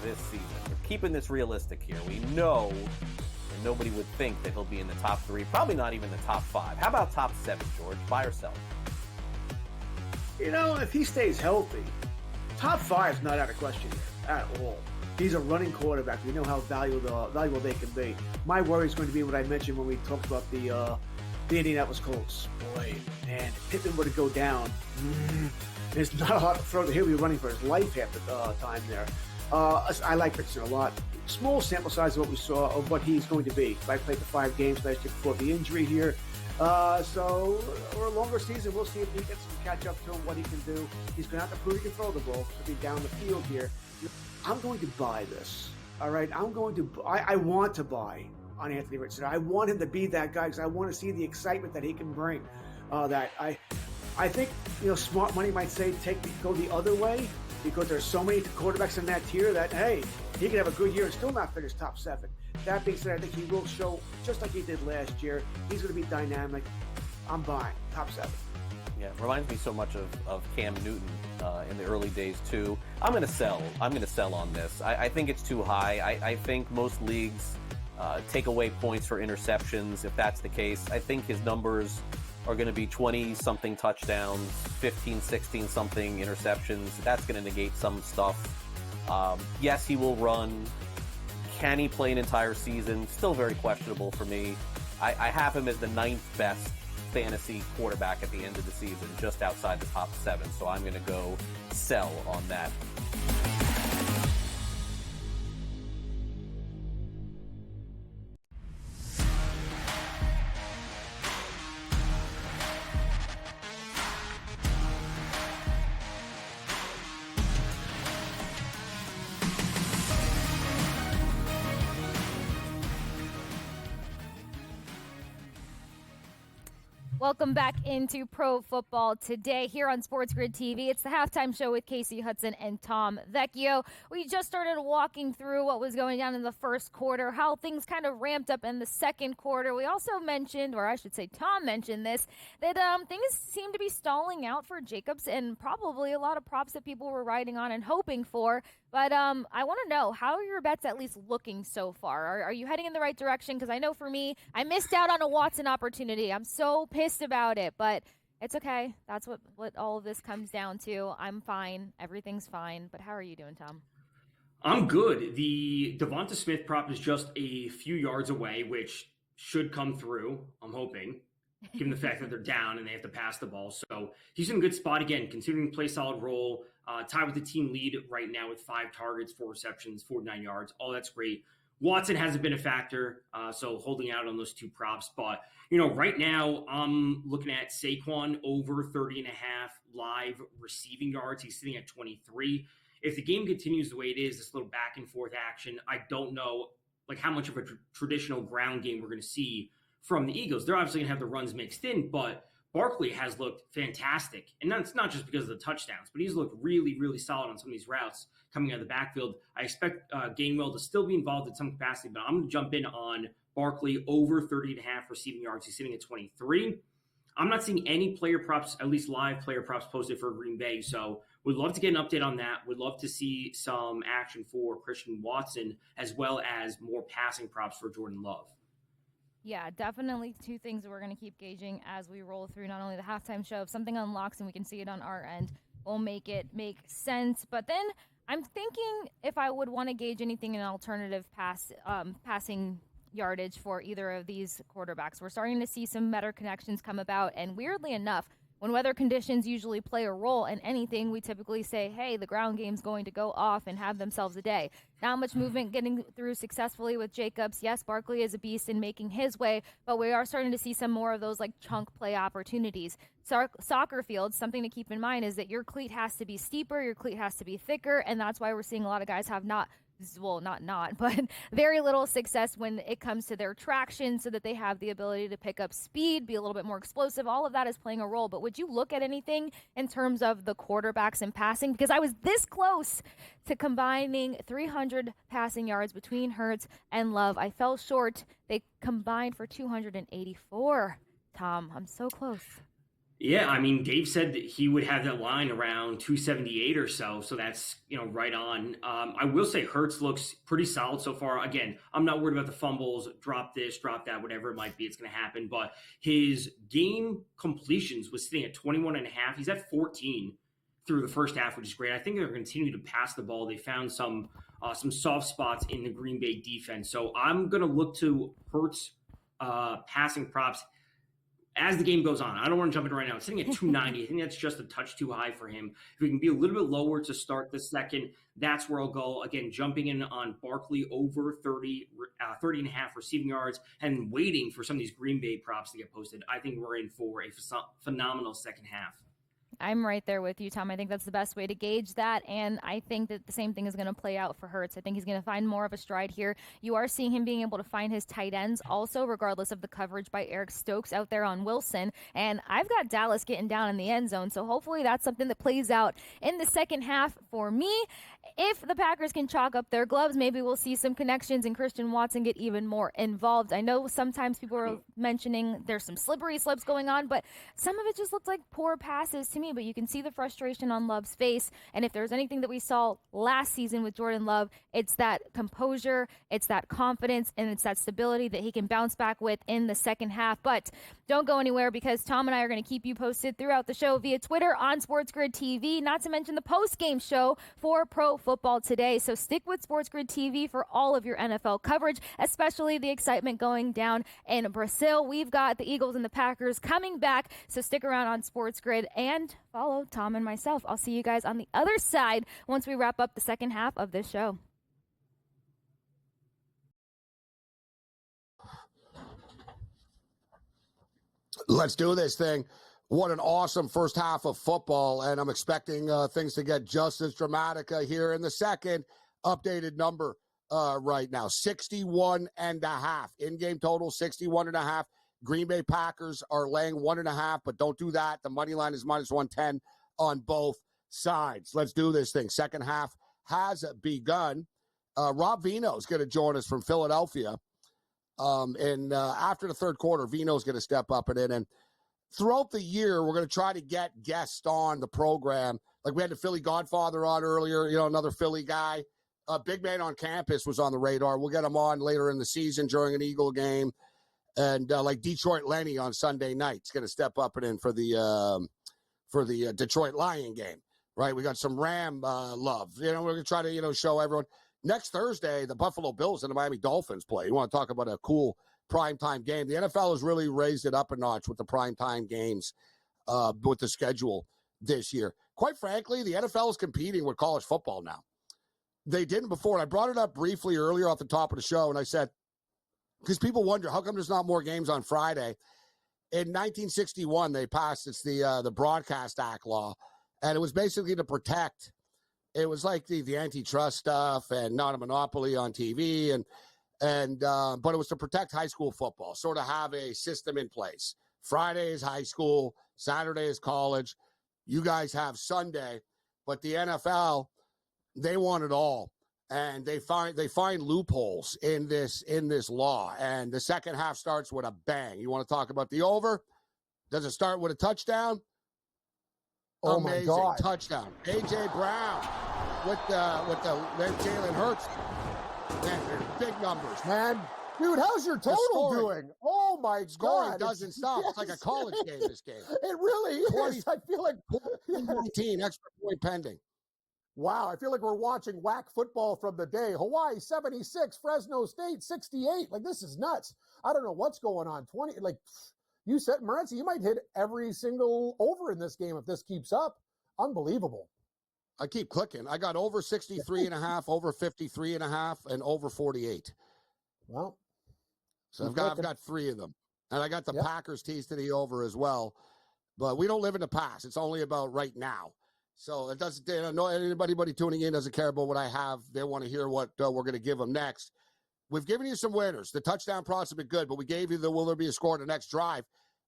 this season. We're keeping this realistic here. We know, and nobody would think that he'll be in the top 3, probably not even the top 5. How about top 7, George? Buy or sell? If he stays healthy, top 5 is not out of question here at all. He's a running quarterback. We know how valuable they can be. My worry is going to be what I mentioned when we talked about the Indianapolis Colts. Boy, man, if Pittman were to go down, there's not a lot to throw. He'll be running for his life half the time there. I like Richardson a lot. Small sample size of what we saw of what he's going to be. I played the 5 games last year before the injury here. So over a longer season, we'll see if he gets some catch up to him, what he can do. He's going to have to prove he can throw the ball to be down the field here. I'm going to buy this. All right, I want to buy on Anthony Richardson. I want him to be that guy because I want to see the excitement that he can bring. I think smart money might say go the other way because there's so many quarterbacks in that tier that hey, he could have a good year and still not finish top 7. That being said, I think he will show just like he did last year. He's going to be dynamic. I'm buying top 7. Yeah, it reminds me so much of Cam Newton in the early days too. I'm going to sell on this. I think it's too high. I think most leagues take away points for interceptions. If that's the case, I think his numbers are going to be 20-something touchdowns, 15, 16-something interceptions. That's going to negate some stuff. Yes, he will run. Can he play an entire season? Still very questionable for me. I have him as the 9th best fantasy quarterback at the end of the season, just outside the top 7. So I'm going to go sell on that. Welcome back into Pro Football Today here on SportsGrid TV. It's the halftime show with Casey Hudson and Tom Vecchio. We just started walking through what was going on in the first quarter, how things kind of ramped up in the second quarter. We also mentioned, or I should say Tom mentioned this, that things seem to be stalling out for Jacobs and probably a lot of props that people were riding on and hoping for. But I want to know, how are your bets at least looking so far? Are you heading in the right direction? Because I know for me, I missed out on a Watson opportunity. I'm so pissed about it, but it's okay. That's what all of this comes down to. I'm fine. Everything's fine. But how are you doing, Tom? I'm good. The Devonta Smith prop is just a few yards away, which should come through, I'm hoping, given the fact that they're down and they have to pass the ball. So he's in a good spot again, considering play solid role. Tied with the team lead right now with 5 targets, 4 receptions, 49 yards. All that's great. Watson hasn't been a factor, so holding out on those 2 props. But, right now I'm looking at Saquon over 30.5 live receiving yards. He's sitting at 23. If the game continues the way it is, this little back and forth action, I don't know how much of a traditional ground game we're going to see from the Eagles. They're obviously going to have the runs mixed in, but Barkley has looked fantastic. And that's not just because of the touchdowns, but he's looked really, really solid on some of these routes coming out of the backfield. I expect Gainwell to still be involved in some capacity, but I'm going to jump in on Barkley over 30.5 receiving yards. He's sitting at 23. I'm not seeing any player props, at least live player props posted for Green Bay. So we'd love to get an update on that. We'd love to see some action for Christian Watson, as well as more passing props for Jordan Love. Yeah, definitely 2 things that we're going to keep gauging as we roll through not only the halftime show. If something unlocks and we can see it on our end, we'll make it make sense. But then I'm thinking if I would want to gauge anything in alternative passing yardage for either of these quarterbacks. We're starting to see some better connections come about. And weirdly enough, when weather conditions usually play a role in anything, we typically say, hey, the ground game's going to go off and have themselves a day. Not much movement getting through successfully with Jacobs. Yes, Barkley is a beast in making his way, but we are starting to see some more of those chunk play opportunities. Soccer fields, something to keep in mind is that your cleat has to be steeper, your cleat has to be thicker, and that's why we're seeing a lot of guys have but very little success when it comes to their traction, so that they have the ability to pick up speed, be a little bit more explosive. All of that is playing a role. But would you look at anything in terms of the quarterbacks and passing? Because I was this close to combining 300 passing yards between Hurts and Love. I fell short. They combined for 284. Tom, I'm so close. Yeah, I mean, Dave said that he would have that line around 278 or so, so that's right on. I will say Hurts looks pretty solid so far. Again, I'm not worried about the fumbles, drop this, drop that, whatever it might be, it's going to happen. But his game completions was sitting at 21 and a half. He's at 14 through the first half, which is great. I think they're going to continue to pass the ball. They found some soft spots in the Green Bay defense, so I'm going to look to Hurts passing props as the game goes on. I don't want to jump in right now. It's sitting at 290. I think that's just a touch too high for him. If we can be a little bit lower to start the second, that's where I'll go. Again, jumping in on Barkley over 30 and a half receiving yards and waiting for some of these Green Bay props to get posted. I think we're in for a phenomenal second half. I'm right there with you, Tom. I think that's the best way to gauge that, and I think that the same thing is going to play out for Hurts. I think he's going to find more of a stride here. You are seeing him being able to find his tight ends also, regardless of the coverage by Eric Stokes out there on Wilson, and I've got Dallas getting down in the end zone, so hopefully that's something that plays out in the second half for me. If the Packers can chalk up their gloves, maybe we'll see some connections and Christian Watson get even more involved. I know sometimes people are mentioning there's some slippery slips going on, but some of it just looked like poor passes to me. But you can see the frustration on Love's face. And if there's anything that we saw last season with Jordan Love, it's that composure, it's that confidence, and it's that stability that he can bounce back with in the second half. But don't go anywhere, because Tom and I are going to keep you posted throughout the show via Twitter, on SportsGrid TV, not to mention the post-game show for Pro Football Today. So stick with SportsGrid TV for all of your NFL coverage, especially the excitement going down in Brazil. We've got the Eagles and the Packers coming back, so stick around on SportsGrid and follow Tom and myself. I'll see you guys on the other side once we wrap up the second half of this show. Let's do this thing. What an awesome first half of football, and I'm expecting things to get just as dramatic here in the second. Updated number right now, 61.5. In-game total, 61.5. Green Bay Packers are laying 1.5, but don't do that. The money line is minus 110 on both sides. Let's do this thing. Second half has begun. Rob Vino is going to join us from Philadelphia. And after the third quarter, Vino's going to step up and throughout the year, we're going to try to get guests on the program. Like we had the Philly Godfather on earlier, another Philly guy. Big Man on Campus was on the radar. We'll get him on later in the season during an Eagle game. And like Detroit Lenny on Sunday night is going to step up and in for the Detroit Lion game, right? We got some Ram love. We're going to try to, show everyone. Next Thursday, the Buffalo Bills and the Miami Dolphins play. You want to talk about a cool primetime game. The NFL has really raised it up a notch with the primetime games with the schedule this year. Quite frankly, the NFL is competing with college football now. They didn't before. And I brought it up briefly earlier off the top of the show, and I said, because people wonder, how come there's not more games on Friday? In 1961, they passed, it's the Broadcast Act law, and it was basically to protect. It was like the antitrust stuff and not a monopoly on TV, but it was to protect high school football, sort of have a system in place. Friday is high school, Saturday is college. You guys have Sunday, but the NFL, they want it all, and they find loopholes in this law. And the second half starts with a bang. You want to talk about the over? Does it start with a touchdown? Oh, amazing. my God. Touchdown. A.J. Brown with then Jalen Hurts. Man, they're big numbers. Man, dude, how's your total doing? Oh, my Scoring God. doesn't stop. It's like a college game, this game. It really is. I feel like 19, extra point pending. Wow, I feel like we're watching whack football from the day. Hawaii 76, Fresno State 68. Like, this is nuts. I don't know what's going on. 20, like you said, Morency, you might hit every single over in this game if this keeps up. Unbelievable. I keep clicking. I got over 63.5, over 53.5, and over 48. Well, so I've got three of them. And I got the Packers teased to the over as well. But we don't live in the past. It's only about right now. So it doesn't, anybody tuning in doesn't care about what I have. They want to hear what we're going to give them next. We've given you some winners. The touchdown props have been good, but we gave you the will there be a score in the next drive.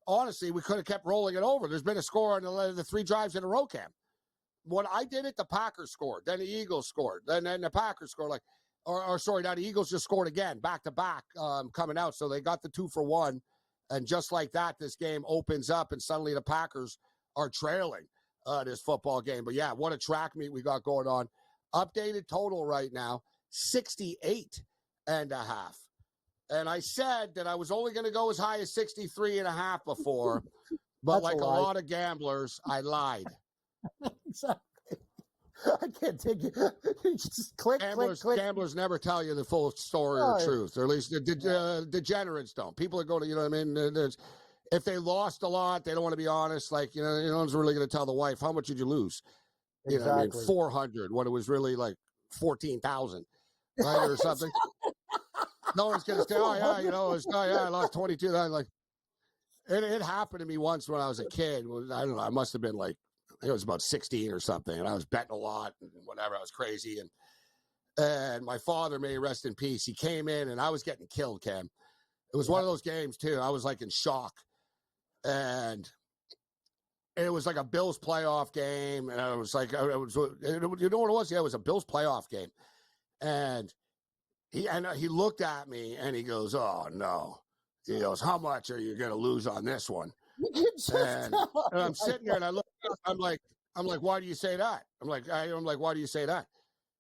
Honestly, we could have kept rolling it over. There's been a score on the three drives in a row, Cam. When I did it, the Packers scored. Then the Eagles scored. Then the Packers scored. Now the Eagles just scored again, back to back, coming out. So they got the 2-for-1 And just like that, this game opens up, and suddenly the Packers are trailing this football game. But, yeah, what a track meet we got going on. Updated total right now, 68.5. And I said that I was only going to go as high as 63.5 before. But like a lot of gamblers, I lied. Exactly. I can't take it. You just click. Gamblers never tell you the full story or truth, or at least the degenerates don't. People are going to, you know what I mean? If they lost a lot, they don't want to be honest. Like, no one's really going to tell the wife, how much did you lose? You know what I mean? 400 when it was really like 14,000, right? Or something. No one's going to say, I lost 22. Like, it happened to me once when I was a kid. I don't know. I must have been like, it was about 16 or something, and I was betting a lot and whatever. I was crazy, and my father, may he rest in peace, he came in, and I was getting killed, Cam. It was one of those games too. I was like in shock, and it was like a Bills playoff game, and I was like, you know what it was? Yeah, it was a Bills playoff game, and he looked at me and he goes, "Oh no," he goes, "How much are you going to lose on this one?" And I'm sitting there and I look up, I'm like, why do you say that? I'm like, why do you say that?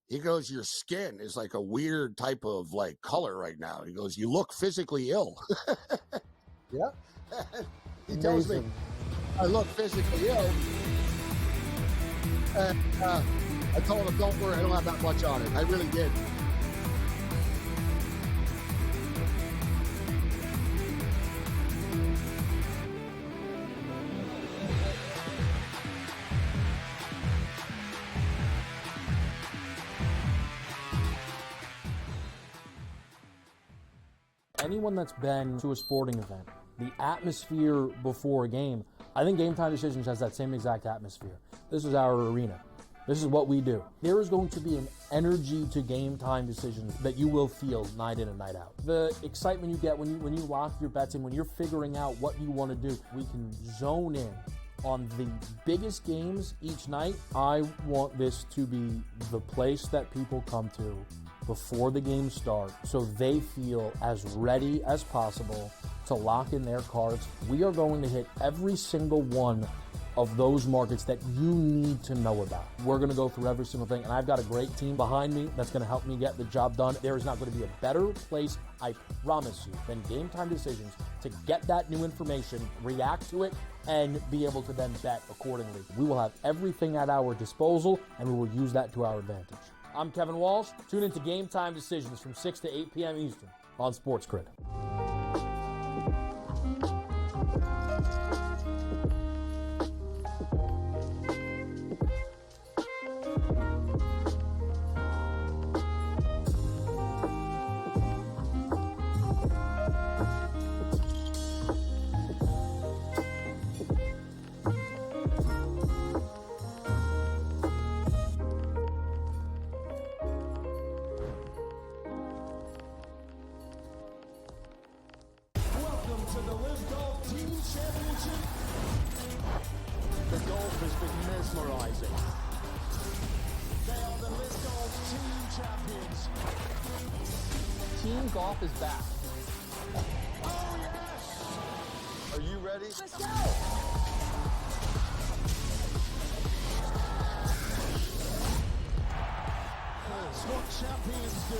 He goes, your skin is like a weird type of like color right now. He goes, you look physically ill. Yeah. He tells me I look physically ill. And I told him, don't worry, I don't have that much on it. I really did. Anyone that's been to a sporting event, the atmosphere before a game, I think Game Time Decisions has that same exact atmosphere. This is our arena. This is what we do. There is going to be an energy to Game Time Decisions that you will feel night in and night out. The excitement you get when you lock your bets in, when you're figuring out what you want to do, we can zone in on the biggest games each night. I want this to be the place that people come to before the game starts so they feel as ready as possible to lock in their cards. We are going to hit every single one of those markets that you need to know about. We're going to go through every single thing, and I've got a great team behind me that's going to help me get the job done. There is not going to be a better place, I promise you, than Game Time Decisions to get that new information, react to it, and be able to then bet accordingly. We will have everything at our disposal, and we will use that to our advantage. I'm Kevin Walsh. Tune into Game Time Decisions from 6 to 8 p.m. Eastern on SportsGrid. Team golf is back. Oh, yes! Are you ready? Let's go! That's what champions do.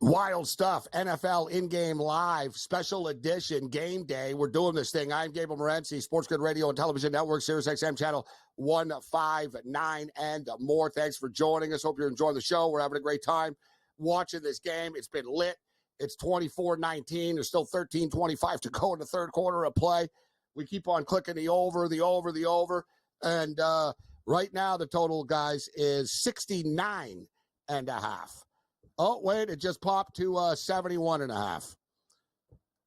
Wild stuff. NFL in-game live, special edition, game day. We're doing this thing. I'm Gabriel Morency, SportsGrid Radio and Television Network, Sirius XM Channel 159 and more. Thanks for joining us. Hope you're enjoying the show. We're having a great time watching this game. It's been lit. It's 24-19. There's still 13:25 to go in the third quarter of play. We keep on clicking the over. And right now, the total, guys, is 69.5. Oh, wait, it just popped to 71.5.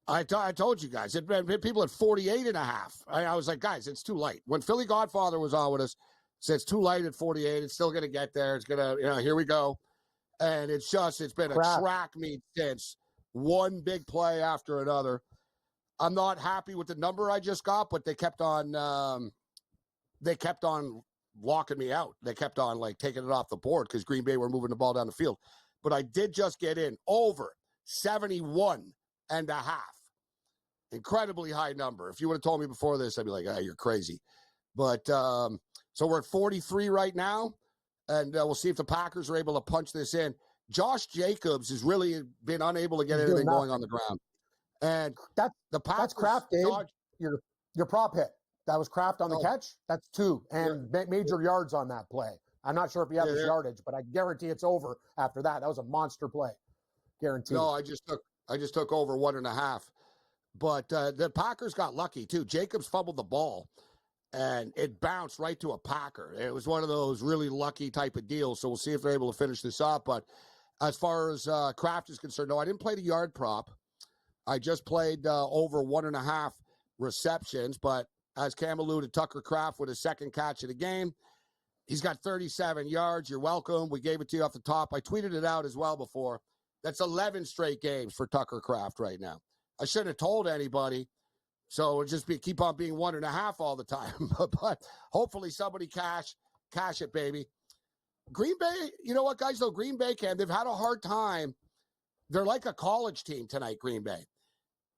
I told you guys, people at 48.5. I was like, guys, it's too late. When Philly Godfather was on with us, So it's too light at 48. It's still going to get there. It's going to, here we go. And it's been a track meet since, one big play after another. I'm not happy with the number I just got, but they kept on locking me out. They kept on taking it off the board because Green Bay were moving the ball down the field. But I did just get in over 71 and a half. Incredibly high number. If you would have told me before this, I'd be like, you're crazy. But so we're at 43 right now, and we'll see if the Packers are able to punch this in. Josh Jacobs has really been unable to get anything going on the ground. And the Packers, that's Kraft, Dave. Your prop hit. That was Kraft on the catch. That's 2 and major yards on that play. I'm not sure if you have the yardage, but I guarantee it's over after that. That was a monster play. Guaranteed. No, I just took over 1.5. But the Packers got lucky too. Jacobs fumbled the ball, and it bounced right to a Packer. It was one of those really lucky type of deals. So we'll see if they're able to finish this up. But as far as Kraft is concerned, no, I didn't play the yard prop. I just played over 1.5 receptions. But as Cam alluded, Tucker Kraft with his second catch of the game. He's got 37 yards. You're welcome. We gave it to you off the top. I tweeted it out as well before. That's 11 straight games for Tucker Kraft right now. I shouldn't have told anybody. So it'll just keep on being 1.5 all the time. But hopefully somebody cash it, baby. Green Bay, you know what, guys, though? Green Bay, they've had a hard time. They're like a college team tonight, Green Bay.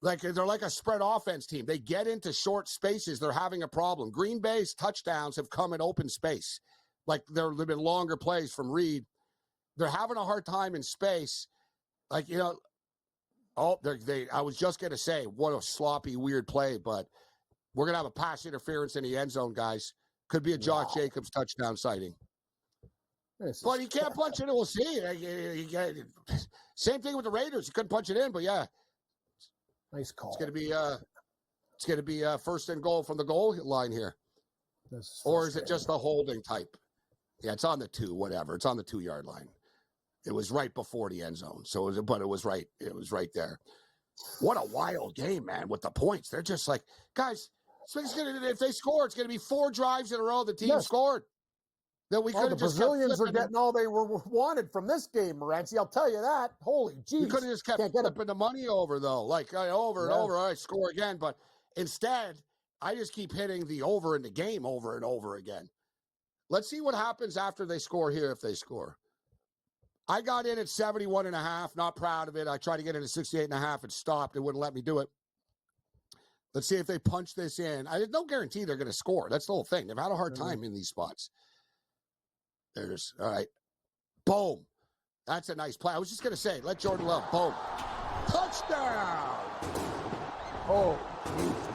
They're like a spread offense team. They get into short spaces. They're having a problem. Green Bay's touchdowns have come in open space. There have been longer plays from Reed. They're having a hard time in space. I was just going to say, what a sloppy, weird play, but we're going to have a pass interference in the end zone, guys. Could be a Josh Jacobs touchdown sighting. But he can't punch it in. We'll see. Same thing with the Raiders. He couldn't punch it in, but yeah. Nice call. It's going to be first and goal from the goal line here. Or is it just the holding type? Yeah, it's on the 2, whatever. It's on the 2-yard line. It was right before the end zone. But it was right. It was right there. What a wild game, man, with the points. They're just guys, if they score, it's going to be 4 drives in a row the team scored. That we could have just Brazilians are getting all they wanted from this game, Morency. I'll tell you that. Holy jeez. We could have just kept flipping the money over, though. Over and over. All right, score again. But instead, I just keep hitting the over in the game over and over again. Let's see what happens after they score here if they score. I got in at 71.5. Not proud of it. I tried to get in at 68.5. It stopped. It wouldn't let me do it. Let's see if they punch this in. There's no guarantee they're going to score. That's the whole thing. They've had a hard time in these spots. All right. Boom. That's a nice play. I was just going to say, let Jordan Love. Boom. Touchdown. Oh,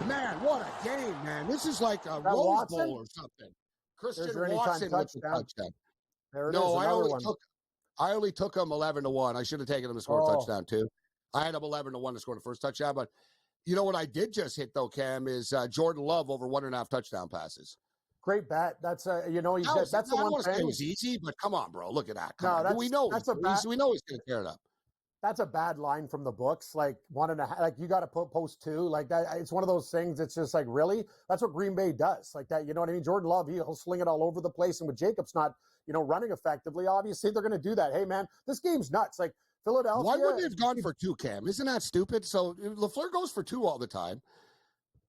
man, what a game, man. This is like a Rose Bowl or something. Christian Watson with the touchdown. There it no, is, I only took him 11-1. I should have taken him to score a touchdown, too. I had him 11-1 to score the first touchdown. But you know what I did just hit, though, Cam, is Jordan Love over 1.5 touchdown passes. Great bet. That's that's the one thing. It was easy, but come on, bro. Look at that. We know he's going to tear it up. That's a bad line from the books. 1.5. You got to post 2. Like that. It's one of those things. It's just really that's what Green Bay does. Like that. You know what I mean? Jordan Love, he'll sling it all over the place, and with Jacobs not running effectively, obviously they're going to do that. Hey man, this game's nuts. Philadelphia. Why wouldn't they have gone for 2, Cam? Isn't that stupid? So LaFleur goes for 2 all the time.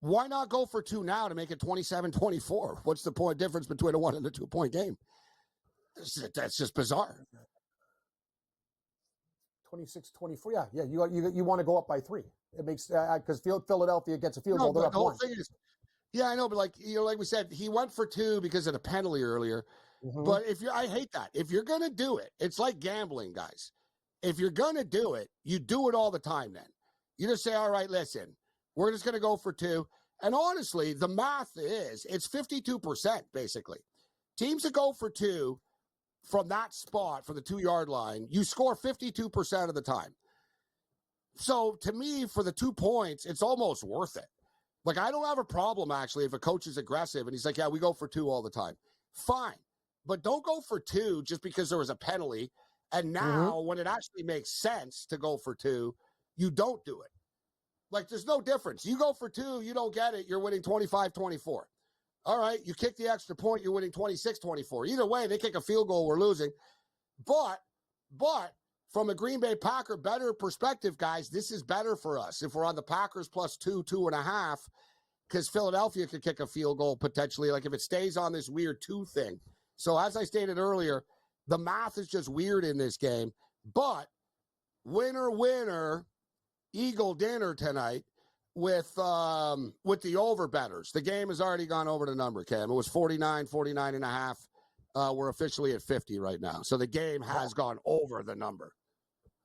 Why not go for 2 now to make it 27-24? What's the point difference between a 1 and a 2-point game? That's just bizarre. 26-24. Yeah. You want to go up by 3. It makes because Philadelphia gets a field goal. They're up 1. I know, but like we said, he went for 2 because of the penalty earlier. Mm-hmm. But I hate that. If you're gonna do it, it's like gambling, guys. If you're gonna do it, you do it all the time. Then you just say, all right, listen. We're just going to go for 2. And honestly, the math is it's 52%, basically. Teams that go for 2 from that spot, from the 2-yard line, you score 52% of the time. So to me, for the 2 points, it's almost worth it. I don't have a problem, actually, if a coach is aggressive and he's like, yeah, we go for 2 all the time. Fine. But don't go for 2 just because there was a penalty. And now, when it actually makes sense to go for 2, you don't do it. There's no difference. You go for 2, you don't get it, you're winning 25-24. All right, you kick the extra point, you're winning 26-24. Either way, they kick a field goal, we're losing. But from a Green Bay Packer better perspective, guys, this is better for us. If we're on the Packers plus 2.5, because Philadelphia could kick a field goal potentially, like if it stays on this weird 2 thing. So as I stated earlier, the math is just weird in this game. But winner, Eagle dinner tonight with the over bettors. The game has already gone over the number, Cam. It was 49.5. We're officially at 50 right now. So the game has gone over the number.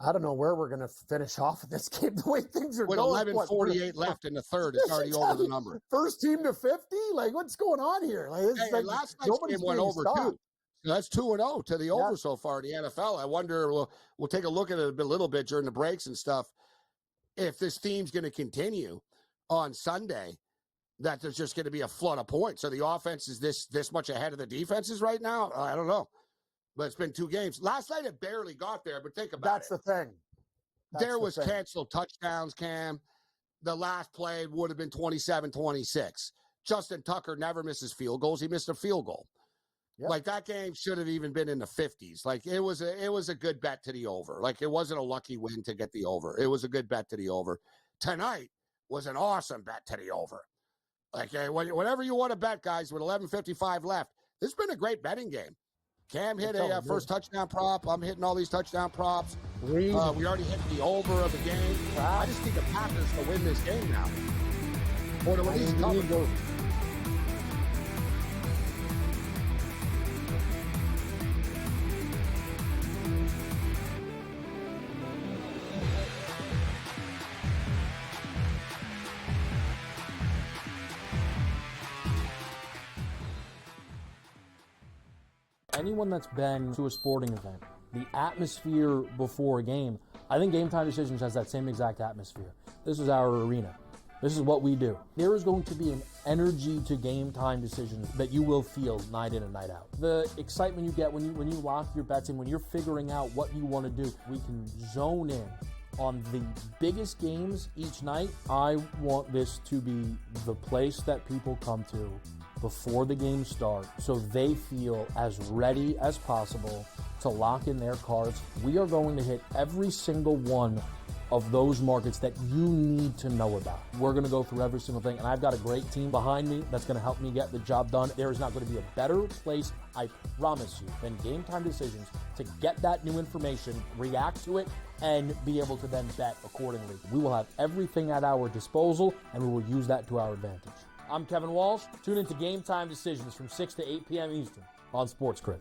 I don't know where we're going to finish off this game. The way things are with going. 11:48 left in the third, it's already over the number. First team to 50? Like, what's going on here? Like, last night's game went over too. So that's 2-0 to the over so far in the NFL. I wonder, we'll take a look at it a little bit during the breaks and stuff. If this theme's going to continue on Sunday, that there's just going to be a flood of points. So the offense is this much ahead of the defenses right now? I don't know. But it's been 2 games. Last night it barely got there, but think about it. That's the thing. There was canceled touchdowns, Cam. The last play would have been 27-26. Justin Tucker never misses field goals. He missed a field goal. Yep. Like, that game should have even been in the 50s. Like, it was a good bet to the over. Like, it wasn't a lucky win to get the over. It was a good bet to the over. Tonight was an awesome bet to the over. Like, whatever you want to bet, guys, with 11:55 left, this has been a great betting game. Cam hit a first touchdown prop. I'm hitting all these touchdown props. We already hit the over of the game. I just need the Packers to win this game now. Or to at least cover. Anyone that's been to a sporting event, the atmosphere before a game, I think Game Time Decisions has that same exact atmosphere. This is our arena. This is what we do. There is going to be an energy to Game Time Decisions that you will feel night in and night out. The excitement you get when you lock your bets in, when you're figuring out what you want to do, we can zone in on the biggest games each night. I want this to be the place that people come to before the game starts so they feel as ready as possible to lock in their cards. We are going to hit every single one of those markets that you need to know about. We're going to go through every single thing, and I've got a great team behind me that's going to help me get the job done. There is not going to be a better place, I promise you, than Game Time Decisions to get that new information, react to it, and be able to then bet accordingly. We will have everything at our disposal, and we will use that to our advantage. I'm Kevin Walsh. Tune into Game Time Decisions from 6 to 8 p.m. Eastern on SportsGrid.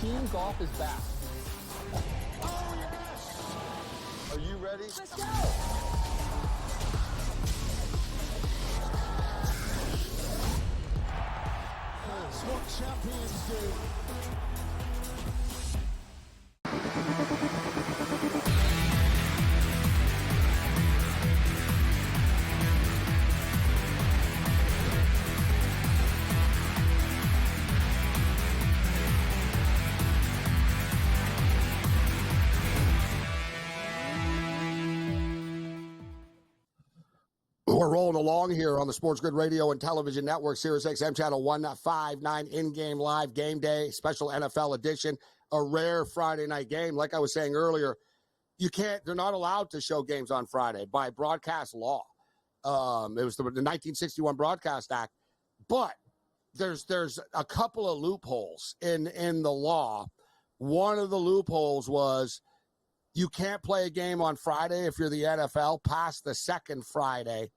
Team golf is back. Oh, yes! Are you ready? Let's go! That's what champions do. We're rolling along here on the SportsGrid Radio and Television Network, Sirius XM Channel 159, in-game live game day, special NFL edition, a rare Friday night game. Like I was saying earlier, they're not allowed to show games on Friday by broadcast law. It was the 1961 Broadcast Act. But there's a couple of loopholes in the law. One of the loopholes was you can't play a game on Friday if you're the NFL past the second Friday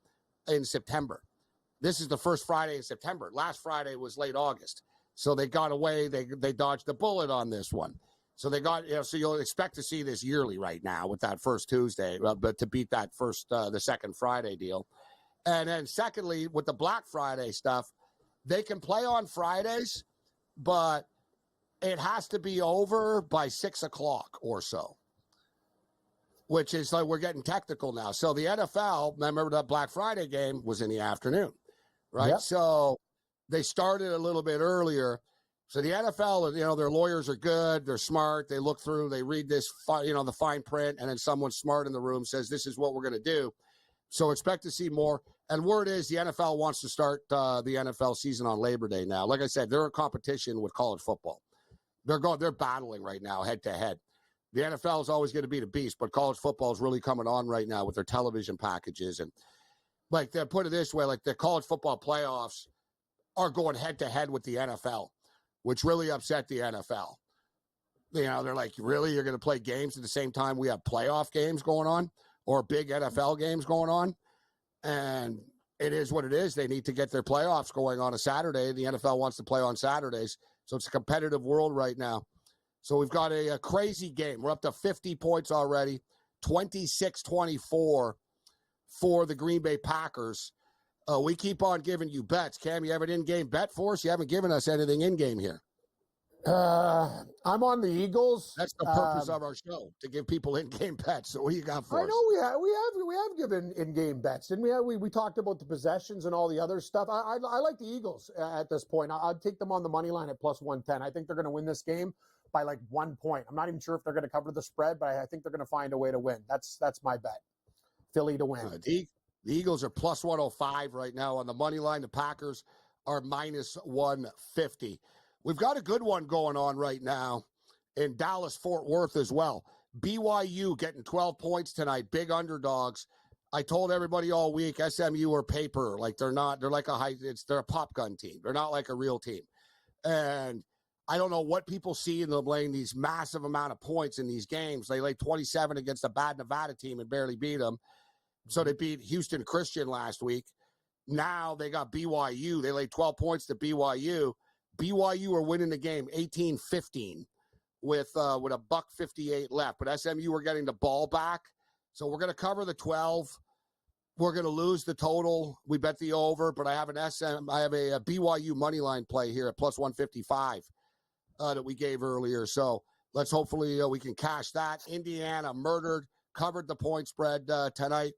in September. This is the first Friday in September. Last Friday was late August. So they got away. They dodged a bullet on this one. So they got, so you'll expect to see this yearly right now with that first Tuesday, but to beat that the second Friday deal. And then secondly, with the Black Friday stuff, they can play on Fridays, but it has to be over by 6 o'clock or so, which is like we're getting technical now. So the NFL, remember that Black Friday game was in the afternoon, right? Yep. So they started a little bit earlier. So the NFL, their lawyers are good. They're smart. They look through, they read this, the fine print, and then someone smart in the room says, this is what we're going to do. So expect to see more. And word is the NFL wants to start the NFL season on Labor Day now. Like I said, they're in competition with college football. They're battling right now head to head. The NFL is always going to be the beast, but college football is really coming on right now with their television packages. And like they put it this way, like the college football playoffs are going head to head with the NFL, which really upset the NFL. They're like, really? You're going to play games at the same time we have playoff games going on or big NFL games going on? And it is what it is. They need to get their playoffs going on a Saturday. The NFL wants to play on Saturdays. So it's a competitive world right now. So we've got a crazy game. We're up to 50 points already, 26-24 for the Green Bay Packers. We keep on giving you bets. Cam, you have an in-game bet for us? You haven't given us anything in-game here. I'm on the Eagles. That's the purpose of our show, to give people in-game bets. So what do you got for us? I know we have given in-game bets, didn't we? We talked about the possessions and all the other stuff. I like the Eagles at this point. I'd take them on the money line at plus 110. I think they're going to win this game by like 1 point. I'm not even sure if they're going to cover the spread, but I think they're going to find a way to win. That's my bet. Philly to win. The Eagles are plus 105 right now on the money line. The Packers are minus 150. We've got a good one going on right now in Dallas-Fort Worth as well. BYU getting 12 points tonight, big underdogs. I told everybody all week, SMU are paper. Like they're like they're a pop gun team. They're not like a real team. And I don't know what people see in them laying these massive amount of points in these games. They laid 27 against a bad Nevada team and barely beat them. So they beat Houston Christian last week. Now they got BYU. They laid 12 points to BYU. BYU are winning the game 18-15 with a $1:58 left. But SMU are getting the ball back. So we're going to cover the 12. We're going to lose the total. We bet the over, but I have a BYU money line play here at plus 155 that we gave earlier. So let's hopefully we can cash that. Indiana covered the point spread tonight.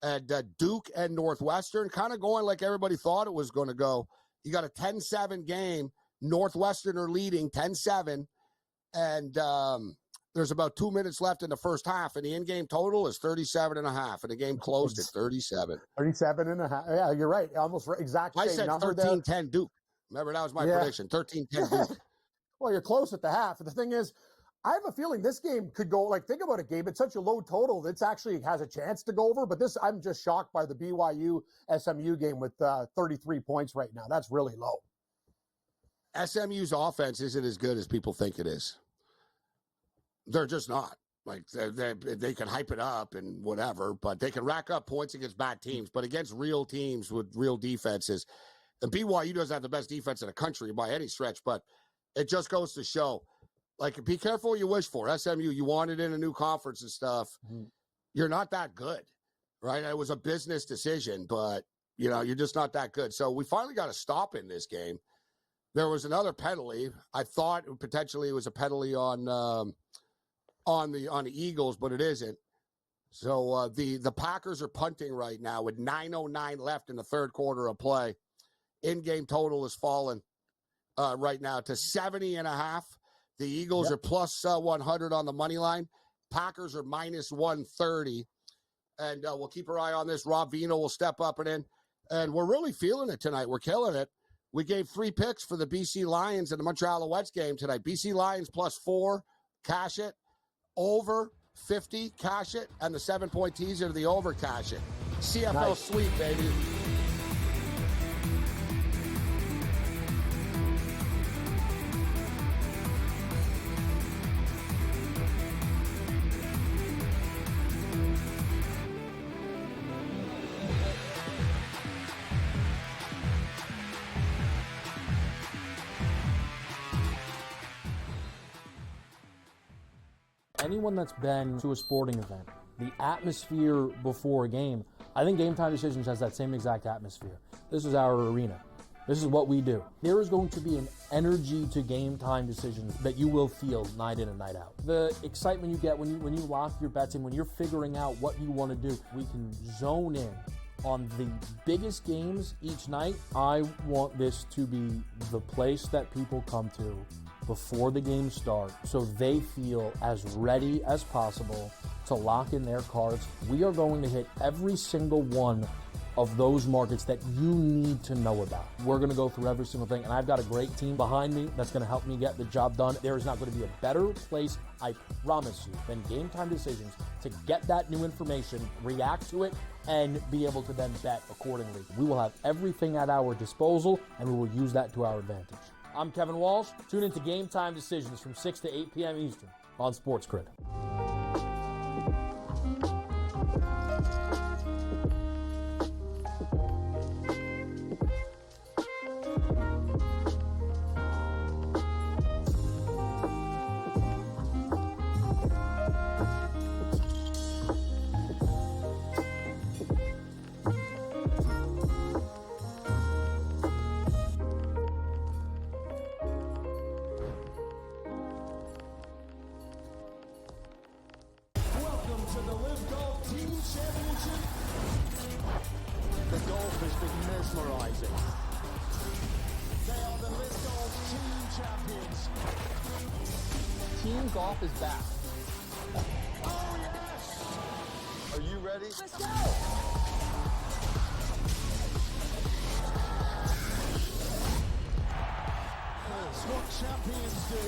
And Duke and Northwestern kind of going like everybody thought it was going to go. You got a 10-7 game. Northwestern are leading 10-7. And there's about 2 minutes left in the first half. And the in-game total is 37.5. And the game closed at 37. 37.5. Yeah, you're right. Almost exact same number there. I said 13-10 Duke. Remember, that was my prediction. 13-10 Duke. Well, you're close at the half. The thing is, I have a feeling this game could go, like, think about it, Gabe. It's such a low total. It actually has a chance to go over. But I'm just shocked by the BYU SMU game with 33 points right now. That's really low. SMU's offense isn't as good as people think it is. They're just not. Like, they can hype it up and whatever, but they can rack up points against bad teams. But against real teams with real defenses, and BYU doesn't have the best defense in the country by any stretch, but it just goes to show. Like, be careful what you wish for. SMU, you wanted in a new conference and stuff. Mm-hmm. You're not that good, right? It was a business decision, but, you're just not that good. So we finally got a stop in this game. There was another penalty. I thought potentially it was a penalty on the Eagles, but it isn't. So the Packers are punting right now with 9:09 left in the third quarter of play. In-game total has fallen right now to 70.5. The Eagles are plus 100 on the money line. Packers are minus 130. And we'll keep our eye on this. Rob Vino will step up and in. And we're really feeling it tonight. We're killing it. We gave 3 picks for the BC Lions and the Montreal Alouettes game tonight. BC Lions plus 4, cash it. Over 50, cash it. And the 7-point teaser to the over, cash it. CFL sweep, baby. Anyone that's been to a sporting event, the atmosphere before a game, I think Game Time Decisions has that same exact atmosphere. This is our arena. This is what we do. There is going to be an energy to Game Time Decisions that you will feel night in and night out. The excitement you get when you lock your bets in, when you're figuring out what you want to do, we can zone in on the biggest games each night. I want this to be the place that people come to before the games start so they feel as ready as possible to lock in their cards. We are going to hit every single one of those markets that you need to know about. We're going to go through every single thing, and I've got a great team behind me that's going to help me get the job done. There is not going to be a better place, I promise you, than Game Time Decisions to get that new information, react to it, and be able to then bet accordingly. We will have everything at our disposal, and we will use that to our advantage. I'm Kevin Walsh. Tune into Game Time Decisions from 6 to 8 p.m. Eastern on SportsGrid. The golf has been mesmerising. They are the LIV Golf Team Champions. Team Golf is back. Oh, yes! Are you ready? Let's go! That's what champions do.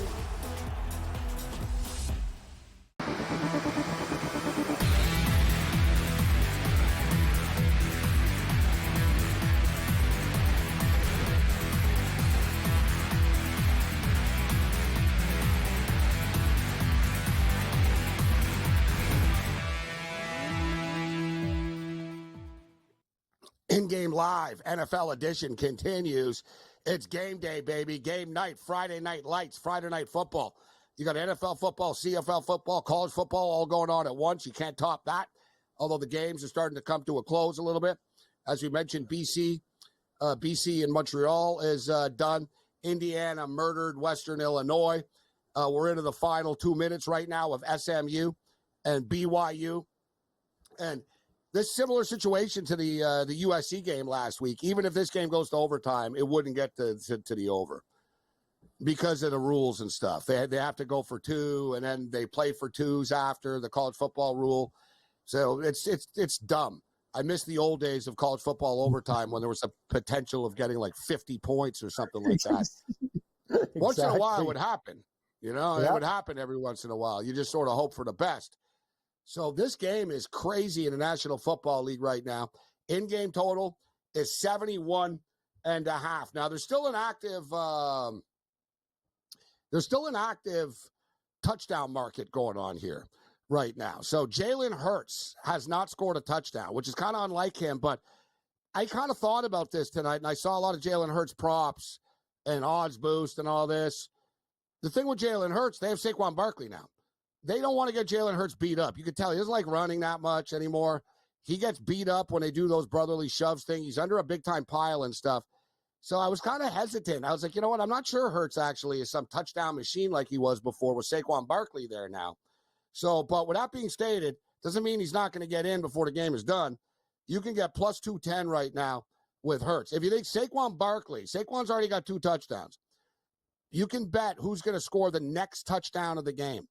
InGame Live NFL edition continues. It's game day, baby. Game night, Friday night lights, Friday night football. You got NFL football, CFL football, college football all going on at once. You can't top that, although the games are starting to come to a close a little bit. As we mentioned, BC and Montreal is done. Indiana murdered Western Illinois. We're into the final 2 minutes right now of SMU and BYU. And this similar situation to the USC game last week. Even if this game goes to overtime, it wouldn't get to the over because of the rules and stuff. They have to go for two, and then they play for twos after the college football rule. So it's dumb. I miss the old days of college football overtime when there was a potential of getting like 50 points or something like that. Exactly. Once in a while, it would happen. You know, Yep. It would happen every once in a while. You just sort of hope for the best. So this game is crazy in the National Football League right now. In-game total is 71.5. Now there's still an active touchdown market going on here right now. So Jalen Hurts has not scored a touchdown, which is kind of unlike him, but I kind of thought about this tonight, and I saw a lot of Jalen Hurts props and odds boost and all this. The thing with Jalen Hurts, they have Saquon Barkley now. They don't want to get Jalen Hurts beat up. You can tell he doesn't like running that much anymore. He gets beat up when they do those brotherly shoves thing. He's under a big-time pile and stuff. So I was kind of hesitant. I was like, you know what? I'm not sure Hurts actually is some touchdown machine like he was before with Saquon Barkley there now. So, but with that being stated, doesn't mean he's not going to get in before the game is done. You can get plus 210 right now with Hurts. If you think Saquon's already got 2 touchdowns. You can bet who's going to score the next touchdown of the game.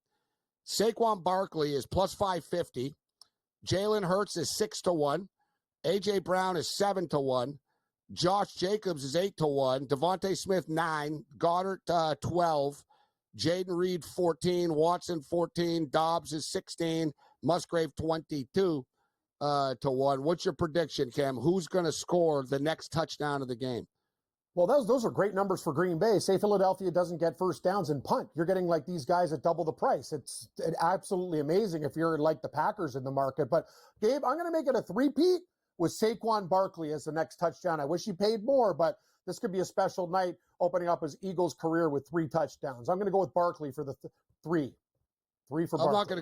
Saquon Barkley is plus 550. Jalen Hurts is 6-1. A.J. Brown is 7-1. Josh Jacobs is 8-1. Devontae Smith 9. Goddard 12. Jaden Reed 14. Watson 14. Dobbs is 16. Musgrave 22 to 1. What's your prediction, Cam? Who's going to score the next touchdown of the game? Well, those are great numbers for Green Bay. Say Philadelphia doesn't get first downs and punt. You're getting like these guys at double the price. It's absolutely amazing if you're like the Packers in the market. But, Gabe, I'm going to make it a three-peat with Saquon Barkley as the next touchdown. I wish he paid more, but this could be a special night opening up his Eagles career with 3 touchdowns. I'm going to go with Barkley for the 3. 3 for I'm Barkley.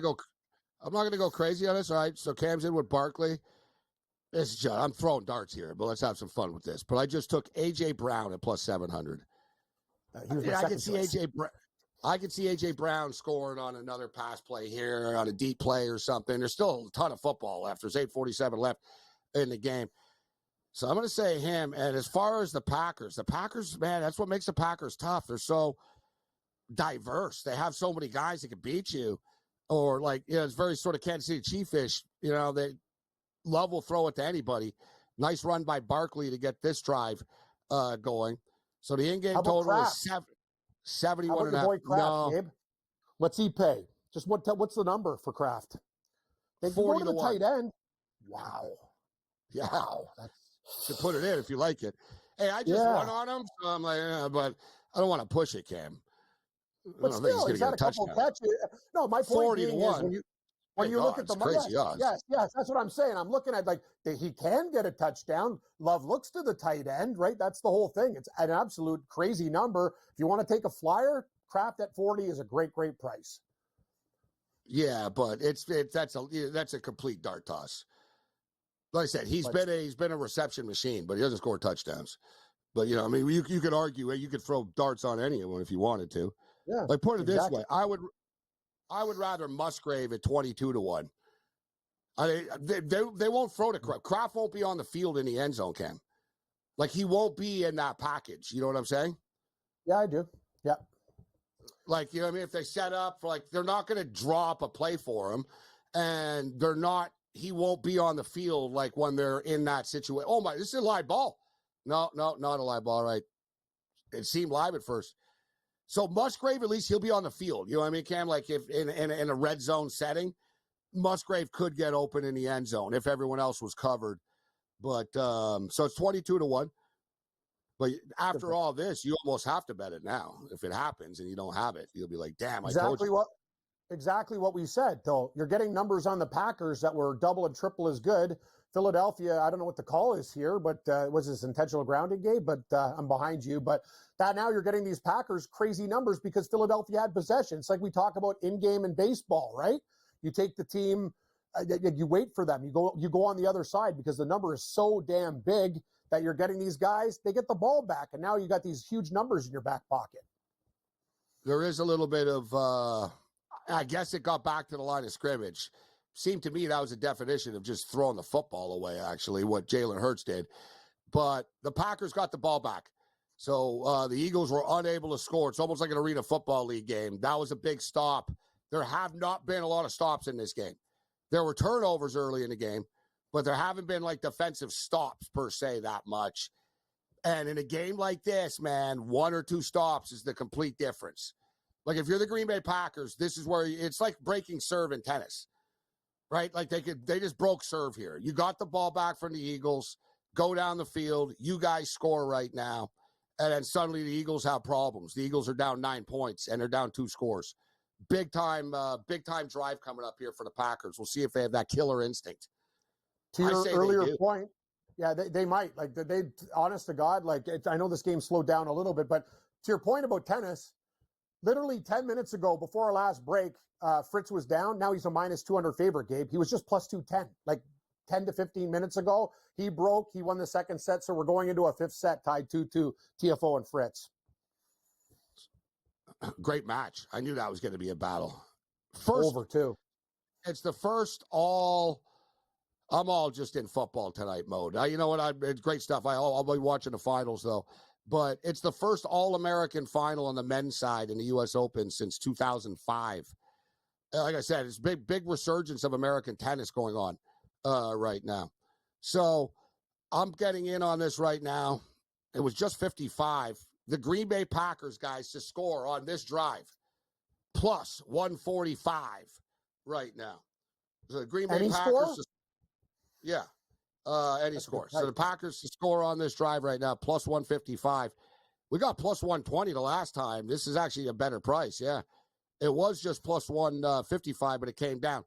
I'm not gonna go crazy on this. All right, so Cam's in with Barkley. I'm throwing darts here, but let's have some fun with this. But I just took AJ Brown at plus 700. He was my I second choice. I can see AJ Brown scoring on another pass play here, on a deep play or something. There's still a ton of football left. There's 8:47 left in the game. So I'm going to say him. And as far as the Packers, man, that's what makes the Packers tough. They're so diverse. They have so many guys that can beat you. Or it's very sort of Kansas City Chief-ish. Love will throw it to anybody. Nice run by Barkley to get this drive going. So the in-game total Kraft? is 71 How and a about half. your boy Kraft, No, Gabe? What's he pay? Just what's the number for Kraft? They 40 go to to the 1. tight end. Wow. Yeah. Wow. That's To put it in if you like it. Hey, I just won on him, so I'm like, but I don't want to push it, Cam. But still, he's had a couple catches. No, my point being is when you look at the crazy odds. Yes, that's what I'm saying. I'm looking at he can get a touchdown. Love looks to the tight end, right? That's the whole thing. It's an absolute crazy number. If you want to take a flyer, Kraft at 40 is a great price. Yeah, but that's a complete dart toss. Like I said, he's been a reception machine, but he doesn't score touchdowns. But you could argue, you could throw darts on anyone if you wanted to. Yeah. Put it this way, I would rather Musgrave at 22 to 1. They won't throw to Kraft. Kraft won't be on the field in the end zone, Cam. He won't be in that package. You know what I'm saying? Yeah, I do. Yeah. If they set up for they're not going to draw up a play for him, and he won't be on the field when they're in that situation. Oh my, this is a live ball. No, not a live ball, right? It seemed live at first. So Musgrave, at least he'll be on the field. You know what I mean, Cam? If in a red zone setting, Musgrave could get open in the end zone if everyone else was covered. But so it's 22 to 1. But after all this, you almost have to bet it now. If it happens and you don't have it, you'll be like, damn, I told you. Exactly what we said, though. You're getting numbers on the Packers that were double and triple as good. Philadelphia, I don't know what the call is here, but was this intentional grounding, Gabe? But I'm behind you. But that now you're getting these Packers crazy numbers because Philadelphia had possession. It's like we talk about in-game in baseball, right? You take the team, you wait for them. You go on the other side because the number is so damn big that you're getting these guys. They get the ball back, and now you got these huge numbers in your back pocket. There is a little bit of, I guess it got back to the line of scrimmage. Seemed to me that was a definition of just throwing the football away, actually, what Jalen Hurts did. But the Packers got the ball back. So the Eagles were unable to score. It's almost like an Arena Football League game. That was a big stop. There have not been a lot of stops in this game. There were turnovers early in the game, but there haven't been defensive stops per se that much. And in a game like this, man, 1 or 2 stops is the complete difference. If you're the Green Bay Packers, this is where it's like breaking serve in tennis, right? They just broke serve here. You got the ball back from the Eagles, go down the field, you guys score right now, and then suddenly the Eagles have problems. The Eagles are down 9 points, and they're down 2 scores. Big time drive coming up here for the Packers. We'll see if they have that killer instinct. To your earlier point, yeah, they might. They honest to God, I know this game slowed down a little bit, but to your point about tennis, literally 10 minutes ago, before our last break, Fritz was down. Now he's a minus 200 favorite, Gabe. He was just plus 210, 10 to 15 minutes ago. He broke. He won the second set, so we're going into a 5th set tied 2-2, TFO and Fritz. Great match. I knew that was going to be a battle. Over, too. It's the first I'm all just in football tonight mode. You know what? It's great stuff. I'll be watching the finals, though. But it's the first All-American final on the men's side in the U.S. Open since 2005. Like I said, it's big resurgence of American tennis going on right now. So I'm getting in on this right now. It was just 55. The Green Bay Packers, guys, to score on this drive, plus 145 right now. So the Green Bay Any Packers, score? Any score. So the Packers to score on this drive right now, plus 155. We got plus 120 the last time. This is actually a better price, yeah. It was just plus 155, but it came down.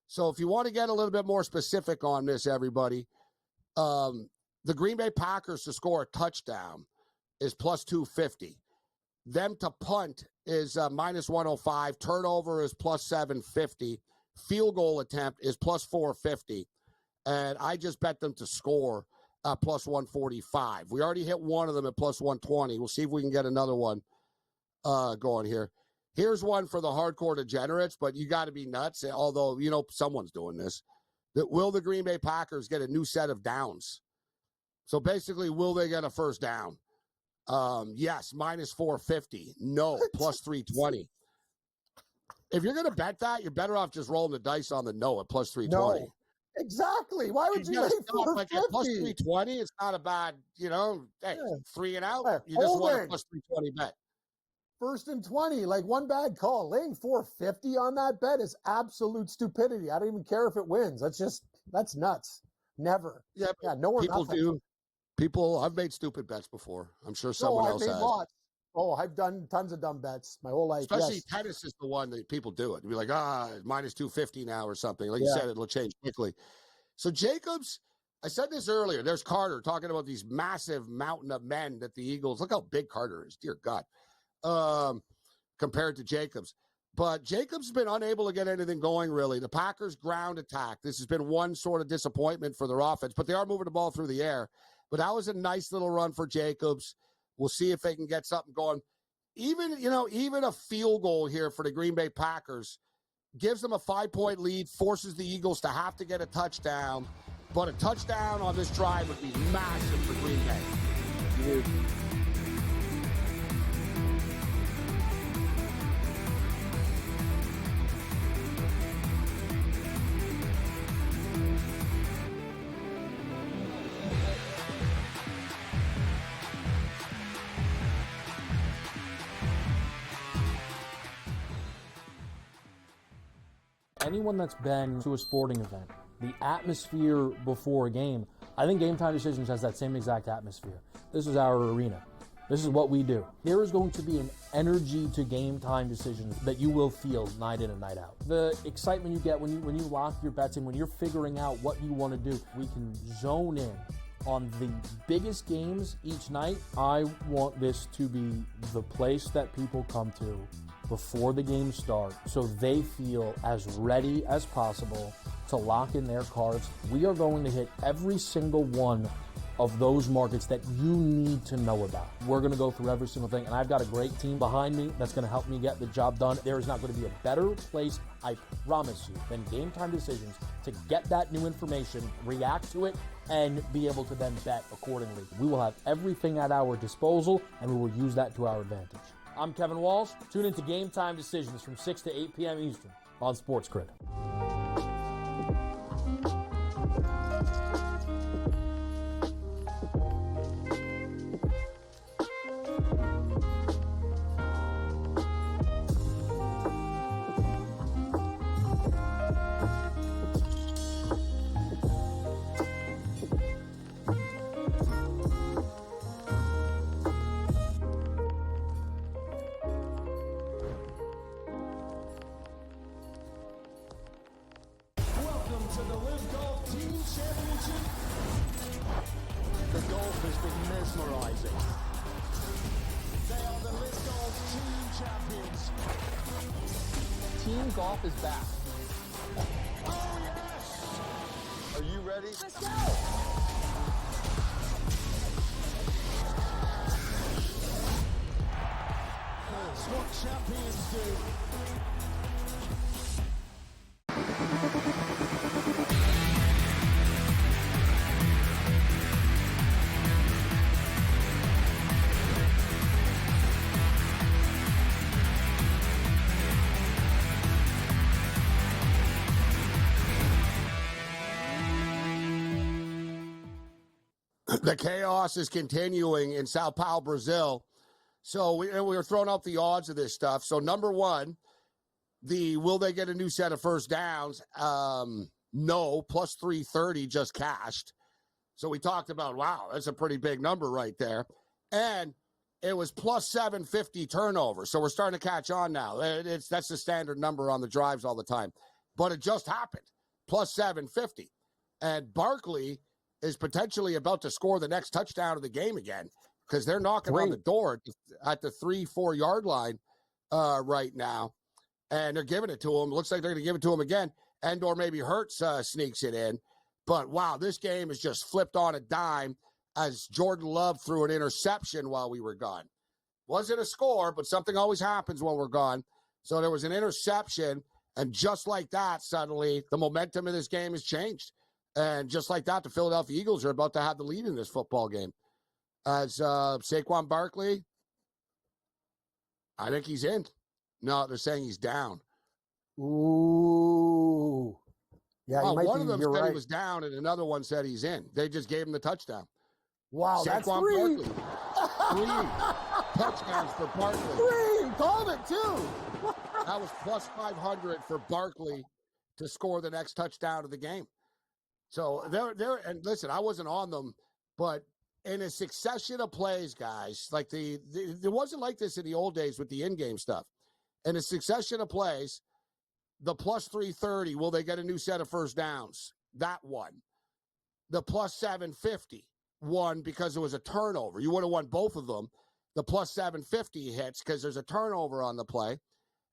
So if you want to get a little bit more specific on this, everybody, the Green Bay Packers to score a touchdown is plus 250. Them to punt is minus 105. Turnover is plus 750. Field goal attempt is plus 450. And I just bet them to score plus 145. We already hit one of them at plus 120. We'll see if we can get another one going here. Here's one for the hardcore degenerates, but you got to be nuts. Although, someone's doing this. Will the Green Bay Packers get a new set of downs? So basically, will they get a first down? Yes, minus 450. No, plus 320. If you're going to bet that, you're better off just rolling the dice on the no at plus 320. No, exactly. Why would you lay 450? Like at plus 320, it's not a bad, hey, 3 and out. Hey, You just want a plus 320 bet. First and 20, like one bad call. Laying 450 on that bet is absolute stupidity. I don't even care if it wins. That's nuts. Never. Yeah, no one. People do. I've made stupid bets before. I'm sure someone else has. Lots. Oh, I've done tons of dumb bets my whole life. Especially tennis is the one that people do it. You'd be like, minus 250 now or something. Like you said, it'll change quickly. So Jacobs, I said this earlier. There's Carter talking about these massive mountain of men that the Eagles, look how big Carter is, dear God, compared to Jacobs. But Jacobs has been unable to get anything going, really. The Packers' ground attack, this has been one sort of disappointment for their offense, but they are moving the ball through the air. But that was a nice little run for Jacobs. We'll see if they can get something going. Even a field goal here for the Green Bay Packers gives them a 5-point lead, forces the Eagles to have to get a touchdown. But a touchdown on this drive would be massive for Green Bay. Huge. Anyone that's been to a sporting event, the atmosphere before a game, I think Game Time Decisions has that same exact atmosphere. This is our arena. This is what we do. There is going to be an energy to Game Time Decisions that you will feel night in and night out. The excitement you get when you lock your bets in, when you're figuring out what you want to do, we can zone in on the biggest games each night. I want this to be the place that people come to before the games start so they feel as ready as possible to lock in their cards. We are going to hit every single one of those markets that you need to know about. We're going to go through every single thing, and I've got a great team behind me that's going to help me get the job done. There is not going to be a better place, I promise you, than Game Time Decisions to get that new information, react to it, and be able to then bet accordingly. We will have everything at our disposal, and we will use that to our advantage. I'm Kevin Walsh. Tune into Game Time Decisions from 6 to 8 p.m. Eastern on SportsGrid. Team golf is back. Oh, yes! Are you ready? Let's go! That's what champions do. The chaos is continuing in Sao Paulo, Brazil. So we were throwing out the odds of this stuff. So number one, will they get a new set of first downs? No, plus 330 just cashed. So we talked about, wow, that's a pretty big number right there. And it was plus 750 turnover. So we're starting to catch on now. That's the standard number on the drives all the time. But it just happened, plus 750. And Barkley is potentially about to score the next touchdown of the game again because they're knocking on the door at the 3-4 yard line. right now, and they're giving it to him. Looks like they're going to give it to him again, and or maybe Hurts sneaks it in. But wow, this game is just flipped on a dime as Jordan Love threw an interception while we were gone. Wasn't a score, but something always happens when we're gone. So there was an interception, and just like that, suddenly the momentum of this game has changed. And just like that, the Philadelphia Eagles are about to have the lead in this football game. As Saquon Barkley, I think he's in. No, they're saying he's down. Ooh. Yeah, well, might one be, of them you're said right. he was down, and another one said he's in. They just gave him the touchdown. Wow, that's Saquon three. Barkley. 3 touchdowns for Barkley. 3, called it too. That was plus 500 for Barkley to score the next touchdown of the game. So they're and listen, I wasn't on them, but in a succession of plays, guys, like it wasn't like this in the old days with the in-game stuff. In a succession of plays, the plus 330, will they get a new set of first downs? That one. The plus 750 won because it was a turnover. You would have won both of them. The plus 750 hits because there's a turnover on the play.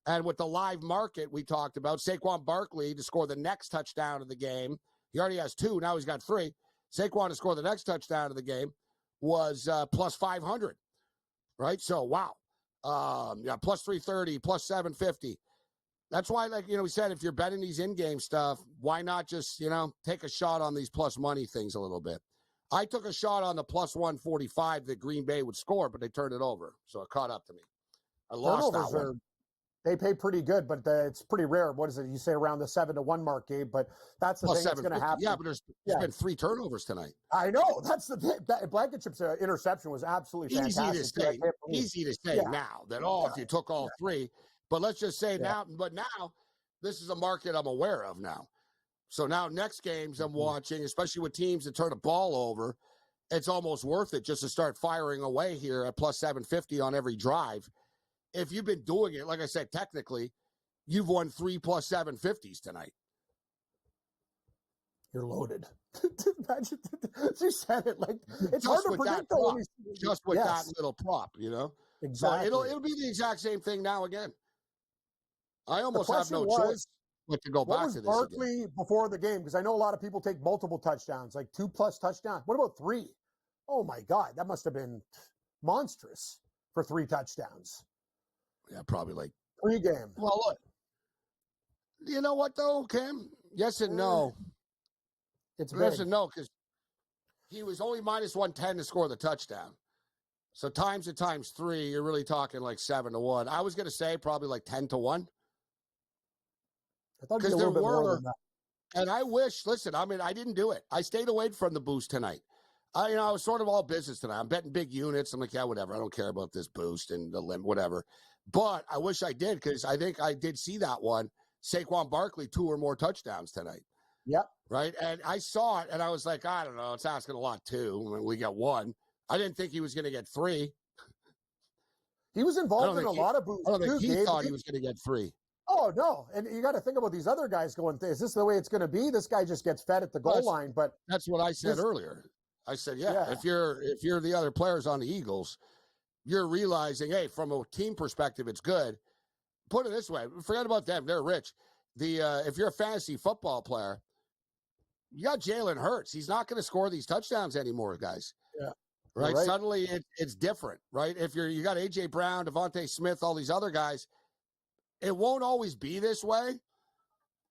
And with the live market we talked about, Saquon Barkley to score the next touchdown of the game. He already has 2. Now he's got 3. Saquon to score the next touchdown of the game was plus 500, right? So, wow. Yeah, plus 330, plus 750. That's why, like, we said, if you're betting these in-game stuff, why not just, take a shot on these plus money things a little bit? I took a shot on the plus 145 that Green Bay would score, but they turned it over. So it caught up to me. I lost that one. They pay pretty good, but it's pretty rare. What is it? You say around the 7-1 mark, Gabe, but that's the Plus thing that's going to happen. Yeah, but there's been 3 turnovers tonight. I know. That's the thing. Blankenship's interception was absolutely fantastic. Easy to say now that, if you took all 3. But let's just say now, this is a market I'm aware of now. So now next games I'm watching, especially with teams that turn the ball over, it's almost worth it just to start firing away here at plus 750 on every drive. If you've been doing it, like I said, technically, you've won 3 plus 750s tonight. You're loaded. You said it like it's just hard to predict though. Just with that little prop, Exactly. So it'll be the exact same thing now again. I almost have no choice but to go back to this. What was Barkley before the game? Because I know a lot of people take multiple touchdowns, like 2+ touchdowns. What about 3? Oh my God, that must have been monstrous for 3 touchdowns. Yeah, probably like pre-game. Well, look, you know what though, Kim? Yes and no. It's yes and no, because he was only minus 110 to score the touchdown. So times 3, you're really talking like 7-1. I was going to say probably like 10-1. I thought it'd be a little bit more than that. And I wish. Listen, I mean, I didn't do it. I stayed away from the boost tonight. I was sort of all business tonight. I'm betting big units. I'm like, yeah, whatever. I don't care about this boost and the limit, whatever. But I wish I did, because I think I did see that one. Saquon Barkley, 2 or more touchdowns tonight. Yep. Right. And I saw it and I was like, I don't know. It's asking a lot too. I mean, we got 1. I didn't think he was going to get 3. He was involved in a lot of boosts. I don't think he thought he was going to get 3. Oh, no. And you got to think about these other guys going, is this the way it's going to be? This guy just gets fed at the goal line. But that's what I said earlier. I said, if you're the other players on the Eagles, you're realizing, hey, from a team perspective, it's good. Put it this way. Forget about them. They're rich. If you're a fantasy football player, you got Jalen Hurts. He's not going to score these touchdowns anymore, guys. Yeah. Right? Suddenly it's different, right? If you got A.J. Brown, Devontae Smith, all these other guys, it won't always be this way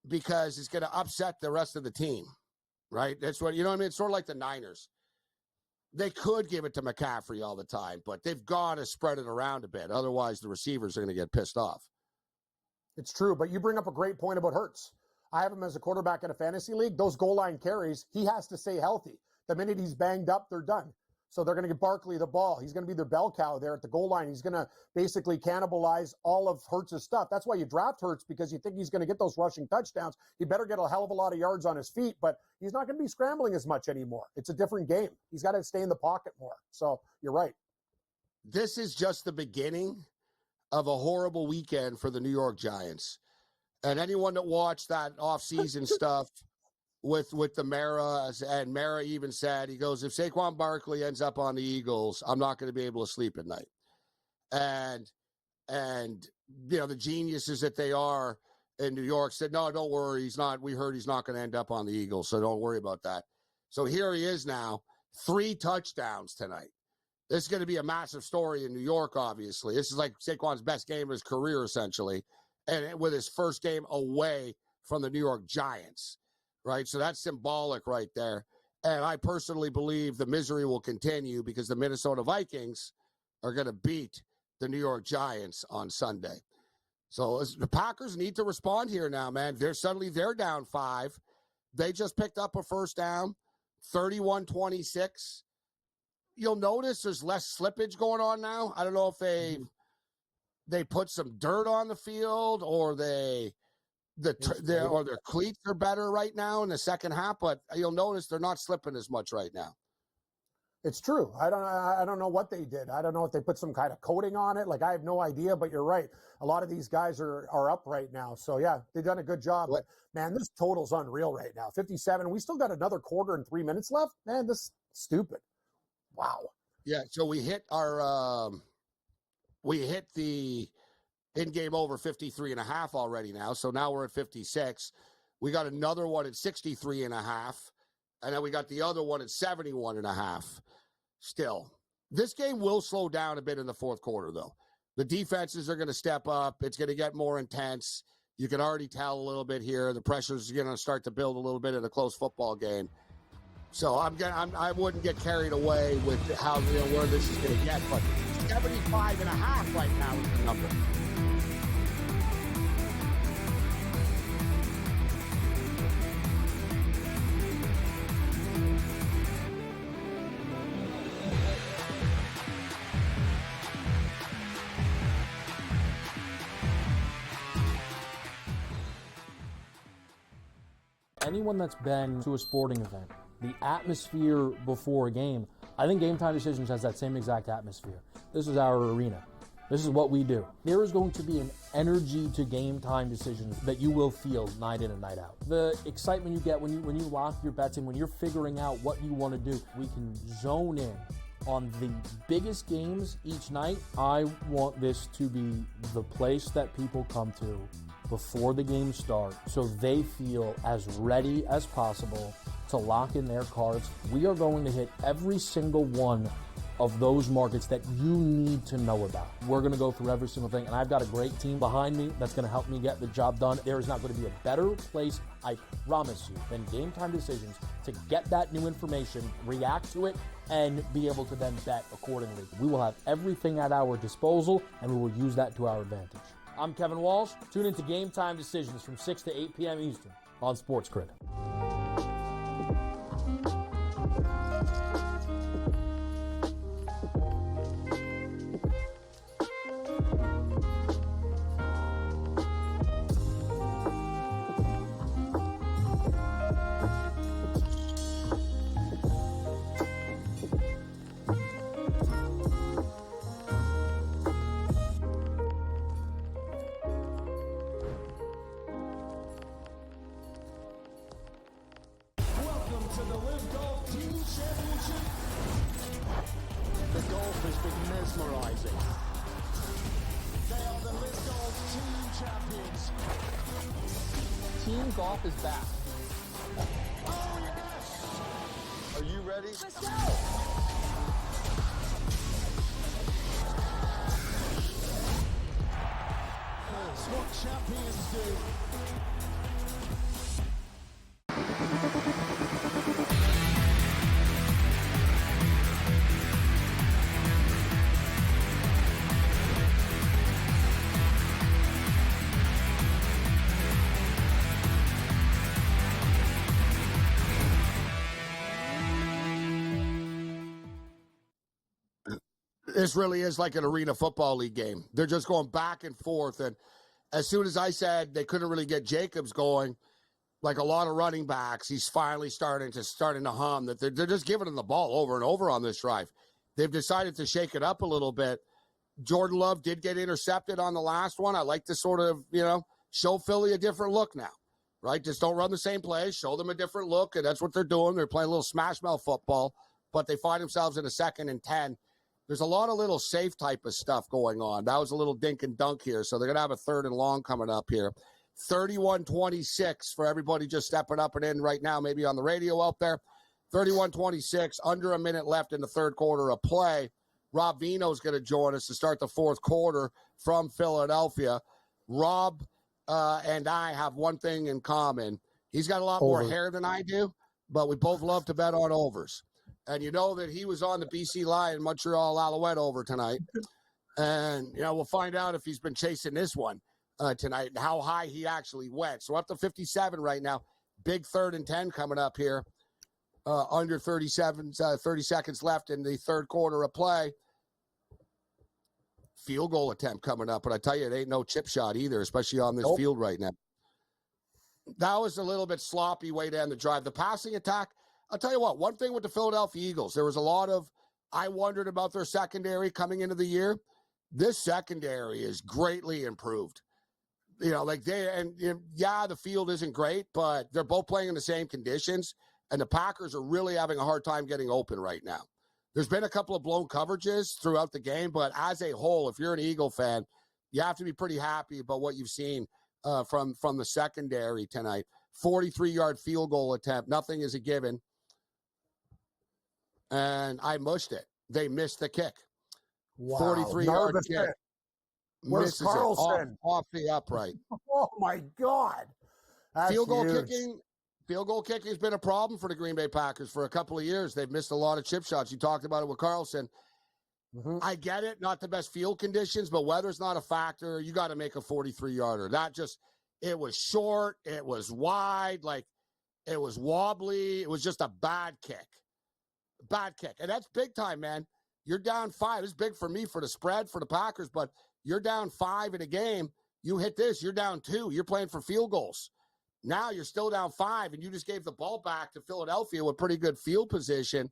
because it's going to upset the rest of the team, right? That's what, you know what I mean? It's sort of like the Niners. They could give it to McCaffrey all the time, but they've got to spread it around a bit. Otherwise, the receivers are going to get pissed off. It's true, but you bring up a great point about Hurts. I have him as a quarterback in a fantasy league. Those goal line carries, he has to stay healthy. The minute he's banged up, they're done. So they're going to give Barkley the ball. He's going to be their bell cow there at the goal line. He's going to basically cannibalize all of Hurts' stuff. That's why you draft Hurts, because you think he's going to get those rushing touchdowns. He better get a hell of a lot of yards on his feet, but he's not going to be scrambling as much anymore. It's a different game. He's got to stay in the pocket more. So you're right. This is just the beginning of a horrible weekend for the New York Giants. And anyone that watched that offseason stuff with the Mara, and Mara even said, he goes, if Saquon Barkley ends up on the Eagles, I'm not going to be able to sleep at night. And the geniuses that they are in New York said, no, don't worry. He's not. We heard he's not going to end up on the Eagles, so don't worry about that. So here he is now, 3 touchdowns tonight. This is going to be a massive story in New York, obviously. This is like Saquon's best game of his career, essentially, and with his first game away from the New York Giants, right? So that's symbolic right there. And I personally believe the misery will continue because the Minnesota Vikings are going to beat the New York Giants on Sunday. So the Packers need to respond here now, man. They're down 5. They just picked up a first down, 31-26. You'll notice there's less slippage going on now. I don't know if they put some dirt on the field or their cleats are better right now in the second half, but you'll notice they're not slipping as much right now. It's true. I don't know what they did. I don't know if they put some kind of coating on it. Like, I have no idea, but you're right. A lot of these guys are up right now. So yeah, they've done a good job. But man, this total's unreal right now. 57. We still got another quarter and 3 minutes left. Man, this is stupid. Wow. Yeah. So we hit the in-game over 53.5 already now. So now we're at 56. We got another one at 63.5. And then we got the other one at 71.5. Still, this game will slow down a bit in the fourth quarter, though. The defenses are going to step up. It's going to get more intense. You can already tell a little bit here. The pressure's going to start to build a little bit in a close football game. So I wouldn't get carried away with how where this is going to get. But 75.5 right now is the number. Anyone that's been to a sporting event, the atmosphere before a game, I think Game Time Decisions has that same exact atmosphere. This is our arena. This is what we do. There is going to be an energy to Game Time Decisions that you will feel night in and night out. The excitement you get when you lock your bets in, when you're figuring out what you want to do, we can zone in on the biggest games each night. I want this to be the place that people come to before the game starts so they feel as ready as possible to lock in their cards. We are going to hit every single one of those markets that you need to know about. We're going to go through every single thing, and I've got a great team behind me that's going to help me get the job done. There is not going to be a better place, I promise you, than Game Time Decisions to get that new information, react to it, and be able to then bet accordingly. We will have everything at our disposal, and we will use that to our advantage. I'm Kevin Walsh. Tune into Game Time Decisions from 6 to 8 p.m. Eastern on SportsGrid. Team golf is back. Oh, yes! Are you ready? Let's go! That's what champions do. This really is like an arena football league game. They're just going back and forth. And as soon as I said they couldn't really get Jacobs going, like a lot of running backs, he's finally starting to hum. That they're just giving him the ball over and over on this drive. They've decided to shake it up a little bit. Jordan Love did get intercepted on the last one. I like to sort of, show Philly a different look now, right? Just don't run the same play. Show them a different look, and that's what they're doing. They're playing a little smash mouth football, but they find themselves in a 2nd and 10. there's a lot of little safe type of stuff going on. That was a little dink and dunk here. So they're going to have a 3rd and long coming up here. 31-26 for everybody just stepping up and in right now, maybe on the radio out there. 31-26, under a minute left in the 3rd quarter of play. Rob Vino's going to join us to start the 4th quarter from Philadelphia. Rob and I have one thing in common. He's got a lot more hair than I do, but we both love to bet on overs. And you know that he was on the BC Lion Montreal Alouette over tonight. And, we'll find out if he's been chasing this one tonight and how high he actually went. So up to 57 right now. Big 3rd and 10 coming up here. Under 30 seconds left in the 3rd quarter of play. Field goal attempt coming up. But I tell you, it ain't no chip shot either, especially on this field right now. That was a little bit sloppy way to end the drive. The passing attack, I'll tell you what, one thing with the Philadelphia Eagles, there was a lot of, I wondered about their secondary coming into the year. This secondary is greatly improved. The field isn't great, but they're both playing in the same conditions, and the Packers are really having a hard time getting open right now. There's been a couple of blown coverages throughout the game, but as a whole, if you're an Eagle fan, you have to be pretty happy about what you've seen from the secondary tonight. 43-yard field goal attempt. Nothing is a given. And I mushed it. They missed the kick. Wow. 43-yard kick. Where's Carlson? Off the upright. Oh, my God. That's Field goal huge. kicking has been a problem for the Green Bay Packers for a couple of years. They've missed a lot of chip shots. You talked about it with Carlson. Mm-hmm. I get it, not the best field conditions, but weather's not a factor. You got to make a 43-yarder. It was short, it was wide, it was wobbly. It was just a bad kick. And that's big time, man. You're down 5. It's big for me for the spread for the Packers, but you're down 5 in a game. You hit this, you're down 2. You're playing for field goals. Now you're still down 5, and you just gave the ball back to Philadelphia with pretty good field position.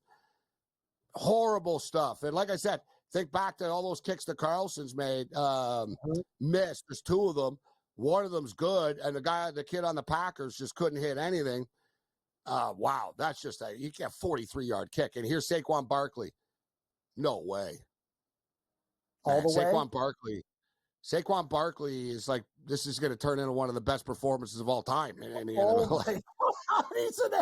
Horrible stuff. And like I said, think back to all those kicks that Carlson's made. Missed. There's 2 of them. One of them's good, and the kid on the Packers just couldn't hit anything. Wow, that's just you get a 43-yard kick. And here's Saquon Barkley. No way. All the way? Saquon Barkley is this is going to turn into one of the best performances of all time in the NFL. Oh my God. He's an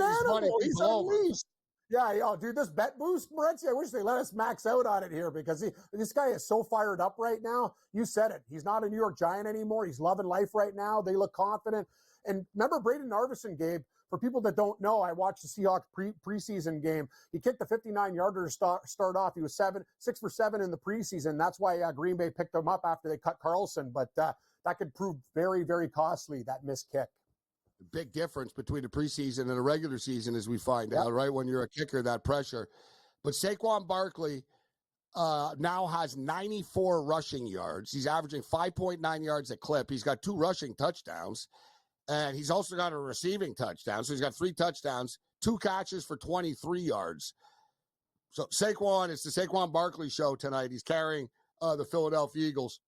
animal. He's unleashed. Yeah, dude, this bet boost, Morency, I wish they let us max out on it here because this guy is so fired up right now. You said it. He's not a New York Giant anymore. He's loving life right now. They look confident. And remember Braden Narvison, Gabe? For people that don't know, I watched the Seahawks preseason game. He kicked the 59-yarder to start off. He was 6 for 7 in the preseason. That's why Green Bay picked him up after they cut Carlson. But that could prove very, very costly, that missed kick. Big difference between the preseason and the regular season, as we find out, right? When you're a kicker, that pressure. But Saquon Barkley now has 94 rushing yards. He's averaging 5.9 yards a clip. He's got 2 rushing touchdowns, and he's also got a receiving touchdown. So he's got 3 touchdowns, 2 catches for 23 yards. So it's the Saquon Barkley show tonight. He's carrying the Philadelphia Eagles.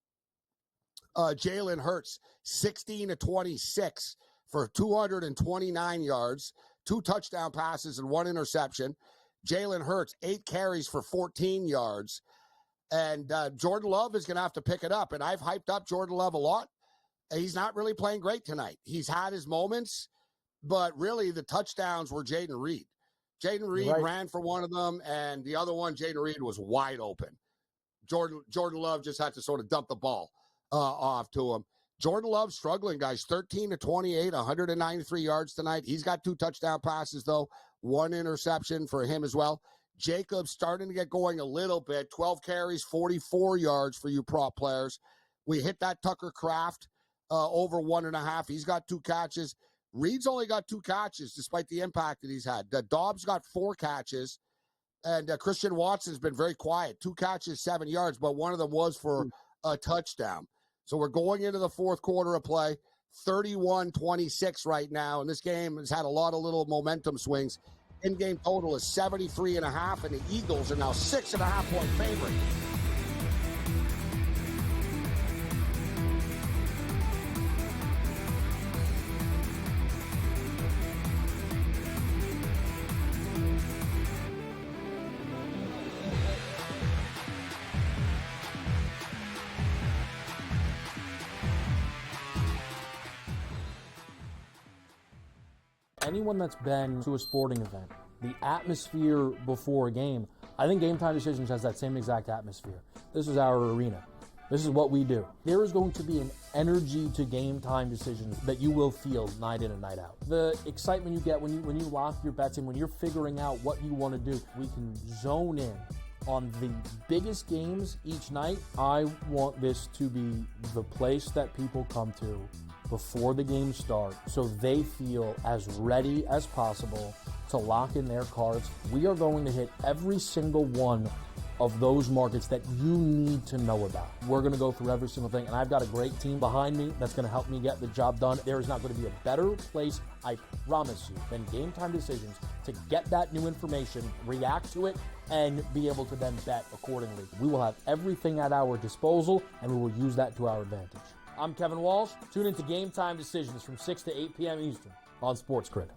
Jalen Hurts, 16-26. For 229 yards, 2 touchdown passes, and 1 interception. Jalen Hurts, 8 carries for 14 yards. And Jordan Love is going to have to pick it up. And I've hyped up Jordan Love a lot. He's not really playing great tonight. He's had his moments, but really the touchdowns were Jaden Reed. Jaden Reed ran for one of them, and the other one, Jaden Reed, was wide open. Jordan Love just had to sort of dump the ball off to him. Jordan Love struggling, guys. 13-28, 193 yards tonight. He's got 2 touchdown passes, though. 1 interception for him as well. Jacobs starting to get going a little bit. 12 carries, 44 yards for you prop players. We hit that Tucker Kraft over 1.5. He's got 2 catches. Reed's only got 2 catches, despite the impact that he's had. Dobbs got 4 catches. And Christian Watson's been very quiet. 2 catches, 7 yards, but one of them was for a touchdown. So we're going into the 4th quarter of play, 31-26 right now. And this game has had a lot of little momentum swings. In-game total is 73.5, and the Eagles are now 6.5-point favorite. anyone that's been to a sporting event, the atmosphere before a game, I think Game Time Decisions has that same exact atmosphere. This is our arena. This is what we do. There is going to be an energy to Game Time Decisions that you will feel night in and night out. The excitement you get when you lock your bets in, when you're figuring out what you want to do, we can zone in on the biggest games each night. I want this to be the place that people come to before the games start so they feel as ready as possible to lock in their cards. We are going to hit every single one of those markets that you need to know about. We're going to go through every single thing, and I've got a great team behind me that's going to help me get the job done. There is not going to be a better place, I promise you, than Game Time Decisions to get that new information, react to it, and be able to then bet accordingly. We will have everything at our disposal, and we will use that to our advantage. I'm Kevin Walsh. Tune into Game Time Decisions from 6 to 8 p.m. Eastern on SportsGrid.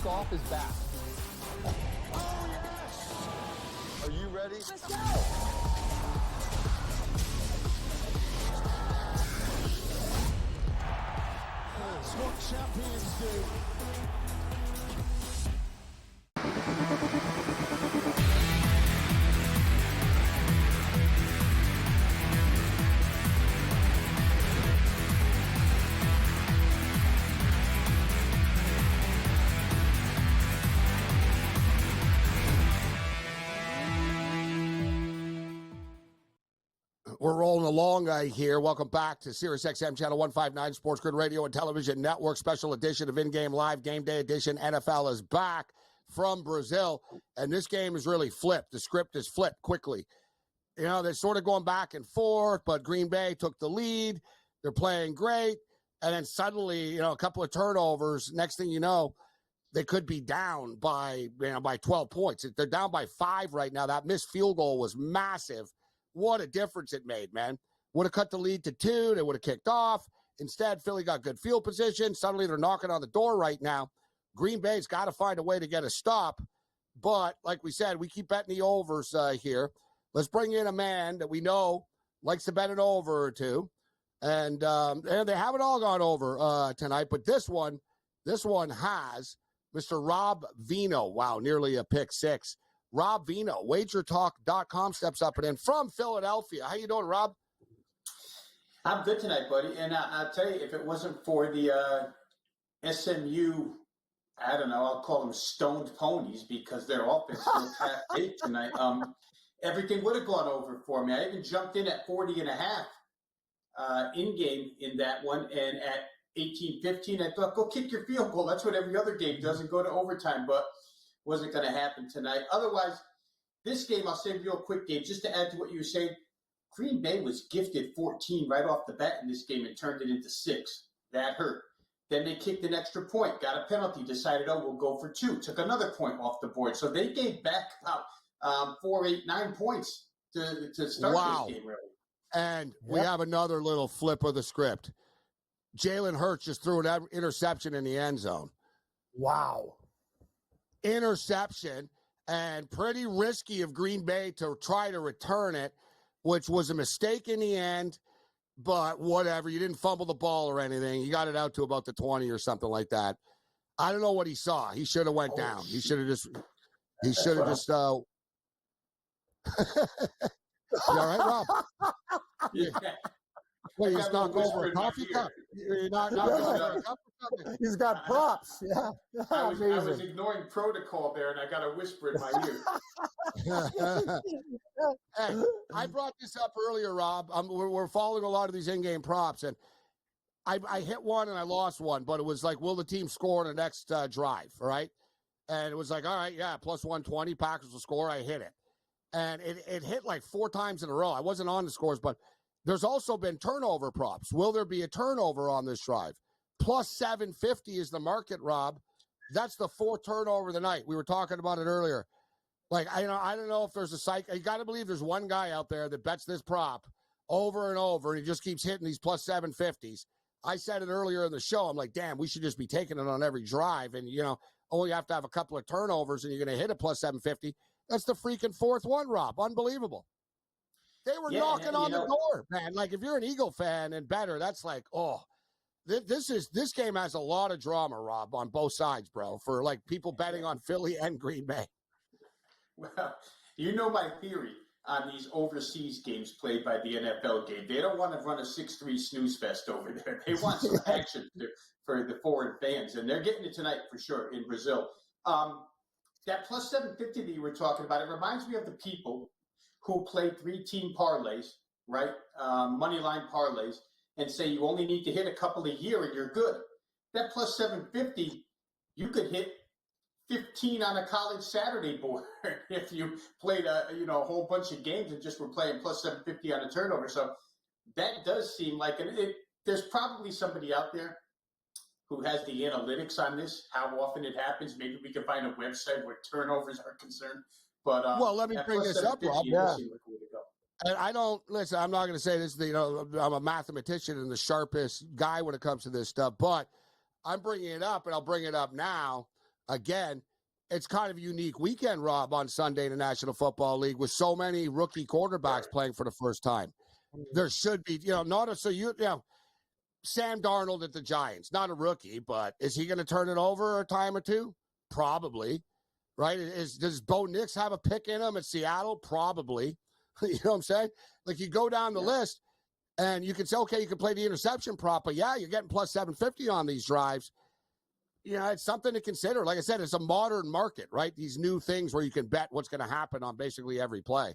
Golf is back. Oh, yes! Are you ready? Let's go! That's what champions do. We're rolling along here. Welcome back to Sirius XM Channel 159, SportsGrid Radio and Television Network, special edition of InGame Live, Game Day edition. NFL is back from Brazil, and this game is really flipped. The script is flipped quickly. You know, they're sort of going back and forth, but Green Bay took the lead. They're playing great, and then suddenly, a couple of turnovers. Next thing you know, they could be down by 12 points. They're down by 5 right now. That missed field goal was massive. What a difference it made, man. Would have cut the lead to 2. They would have kicked off. Instead, Philly got good field position. Suddenly, they're knocking on the door right now. Green Bay's got to find a way to get a stop. But, like we said, we keep betting the overs here. Let's bring in a man that we know likes to bet an over or two. And they haven't all gone over tonight. But this one has Mr. Rob Vino. Wow, nearly a pick 6. Rob Vino, wagertalk.com, steps up and in from Philadelphia. How you doing, Rob? I'm good tonight, buddy. And I'll tell you, if it wasn't for the SMU, I don't know, I'll call them stoned ponies because their offense was half-baked tonight, everything would have gone over for me. I even jumped in at 40.5 in-game in that one. And at 18-15, I thought, go kick your field goal. That's what every other game does and go to overtime. But wasn't going to happen tonight. Otherwise, this game, I'll say real quick, Gabe, just to add to what you were saying, Green Bay was gifted 14 right off the bat in this game and turned it into 6. That hurt. Then they kicked an extra point, got a penalty, decided, we'll go for 2. Took another point off the board. So they gave back about 4, 8, 9 points to start this game, really. And we have another little flip of the script. Jalen Hurts just threw an interception in the end zone. Wow. Interception, and pretty risky of Green Bay to try to return it, which was a mistake in the end, but whatever. You didn't fumble the ball or anything. You got it out to about the 20 or something like that. I don't know what he saw. He should have went down. He should have just you all right, Rob? Yeah. Well, he's knocked over a coffee cup. You're not knocking over a cup or something. He's got props. Yeah. I was ignoring protocol there, and I got a whisper in my ear. Hey, I brought this up earlier, Rob. We're following a lot of these in-game props, and I hit one and I lost one, but it was like, will the team score on the next drive, all right? And it was like, all right, yeah, plus 120, Packers will score. I hit it. And it hit like 4 times in a row. I wasn't on the scores, but there's also been turnover props. Will there be a turnover on this drive? Plus 750 is the market, Rob. That's the 4th turnover of the night. We were talking about it earlier. Like, I don't know if there's a psych. You got to believe there's one guy out there that bets this prop over and over, and he just keeps hitting these plus 750s. I said it earlier in the show. I'm like, damn, we should just be taking it on every drive. And, only have to have a couple of turnovers, and you're going to hit a plus 750. That's the freaking 4th one, Rob. Unbelievable. They were knocking on the door, man. Like, if you're an Eagle fan and better, that's like, oh. This game has a lot of drama, Rob, on both sides, bro, for like people betting on Philly and Green Bay. Well, my theory on these overseas games played by the NFL game. They don't want to run a 6-3 snooze fest over there. They want some action for the foreign fans, and they're getting it tonight for sure in Brazil. That plus 750 that you were talking about, it reminds me of the people who play 3-team parlays, right? Money line parlays, and say you only need to hit a couple a year and you're good. That plus 750, you could hit 15 on a college Saturday board if you played a whole bunch of games and just were playing plus 750 on a turnover. So that does seem like there's probably somebody out there who has the analytics on this, how often it happens. Maybe we can find a website where turnovers are concerned. But well, let me bring this up, Rob. Yeah. And I'm not going to say this, I'm a mathematician and the sharpest guy when it comes to this stuff, but I'm bringing it up, and I'll bring it up now. Again, it's kind of a unique weekend, Rob, on Sunday in the National Football League with so many rookie quarterbacks playing for the first time. There should be, Sam Darnold at the Giants, not a rookie, but is he going to turn it over a time or two? Probably, right? Does Bo Nix have a pick in him at Seattle? Probably. You know what I'm saying? Like, you go down the list, and you can say, okay, you can play the interception prop, but yeah, you're getting plus 750 on these drives. It's something to consider. Like I said, it's a modern market, right? These new things where you can bet what's going to happen on basically every play.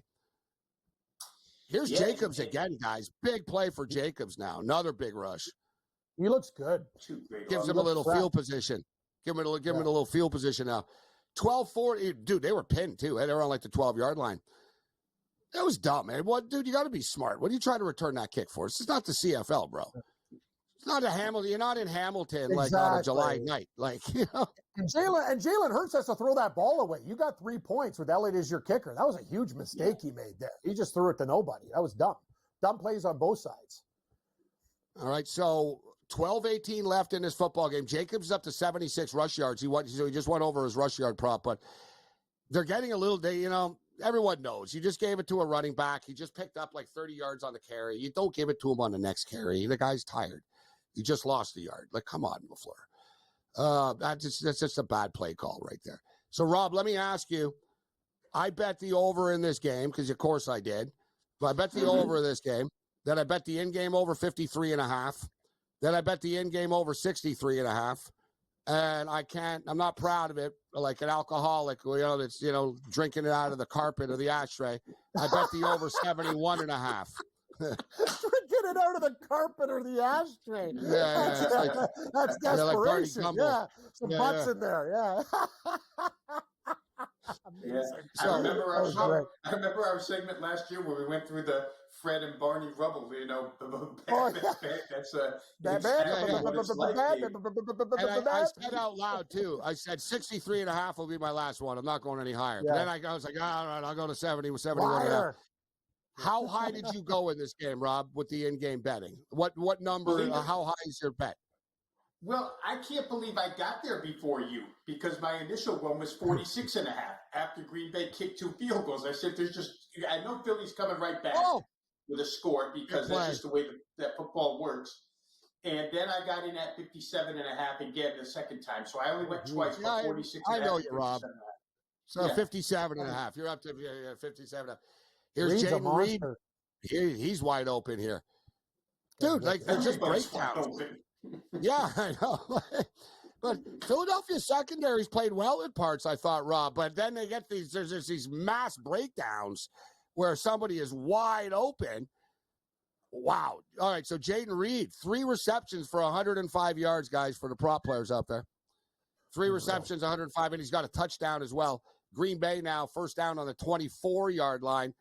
Here's Jacobs again, guys. Big play for Jacobs now. Another big rush. He looks good. Gives him a little field position. Give him a little field position now. 12-4. Dude, they were pinned too. They were on like the 12-yard line. That was dumb, man. What, dude? You got to be smart. What are you trying to return that kick for? This is not the CFL, bro. It's not a Hamilton. You're not in Hamilton like on a July night, like And Jalen Hurts has to throw that ball away. You got 3 points with Elliott as your kicker. That was a huge mistake he made there. He just threw it to nobody. That was dumb. Dumb plays on both sides. All right, so 12-18 left in this football game. Jacobs is up to 76 rush yards. He just went over his rush yard prop, but they're getting a little. Everyone knows. You just gave it to a running back. He just picked up like 30 yards on the carry. You don't give it to him on the next carry. The guy's tired. You just lost the yard. Like, come on, LaFleur. That's just a bad play call right there. So, Rob, let me ask you. I bet the over in this game because, of course, I did. But I bet the over in this game. Then I bet the in-game over 53.5. Then I bet the in-game over 63.5. And I'm not proud of it, like an alcoholic, that's, drinking it out of the carpet or the ashtray. I bet the over 71.5. Drinking it out of the carpet or the ashtray. That's desperation. Like some butts in there. I remember our segment last year where we went through the Fred and Barney Rubble. That's I said out loud too. I said 63.5 will be my last one. I'm not going any higher. Yeah. Then I was like, all right, I'll go to 70, 71. How high did you go in this game, Rob, with the in-game betting? What number? How high is your bet? Well, I can't believe I got there before you because my initial one was 46.5 after Green Bay kicked 2 field goals. I said, I know Philly's coming right back with a score because that's just the way that football works. And then I got in at 57.5 again the second time. So I only went twice, but 46.5. I know you, Rob. So 57.5. You're up to 57.5. Here's Jaden Reed. He's wide open here. Dude, like they're just breakdowns. Yeah, I know. But Philadelphia's secondary's played well in parts, I thought, Rob. But then they get there's just these mass breakdowns where somebody is wide open. Wow. All right, so Jaden Reed, 3 receptions for 105 yards, guys, for the prop players out there. 3 receptions, 105, and he's got a touchdown as well. Green Bay now first down on the 24-yard line,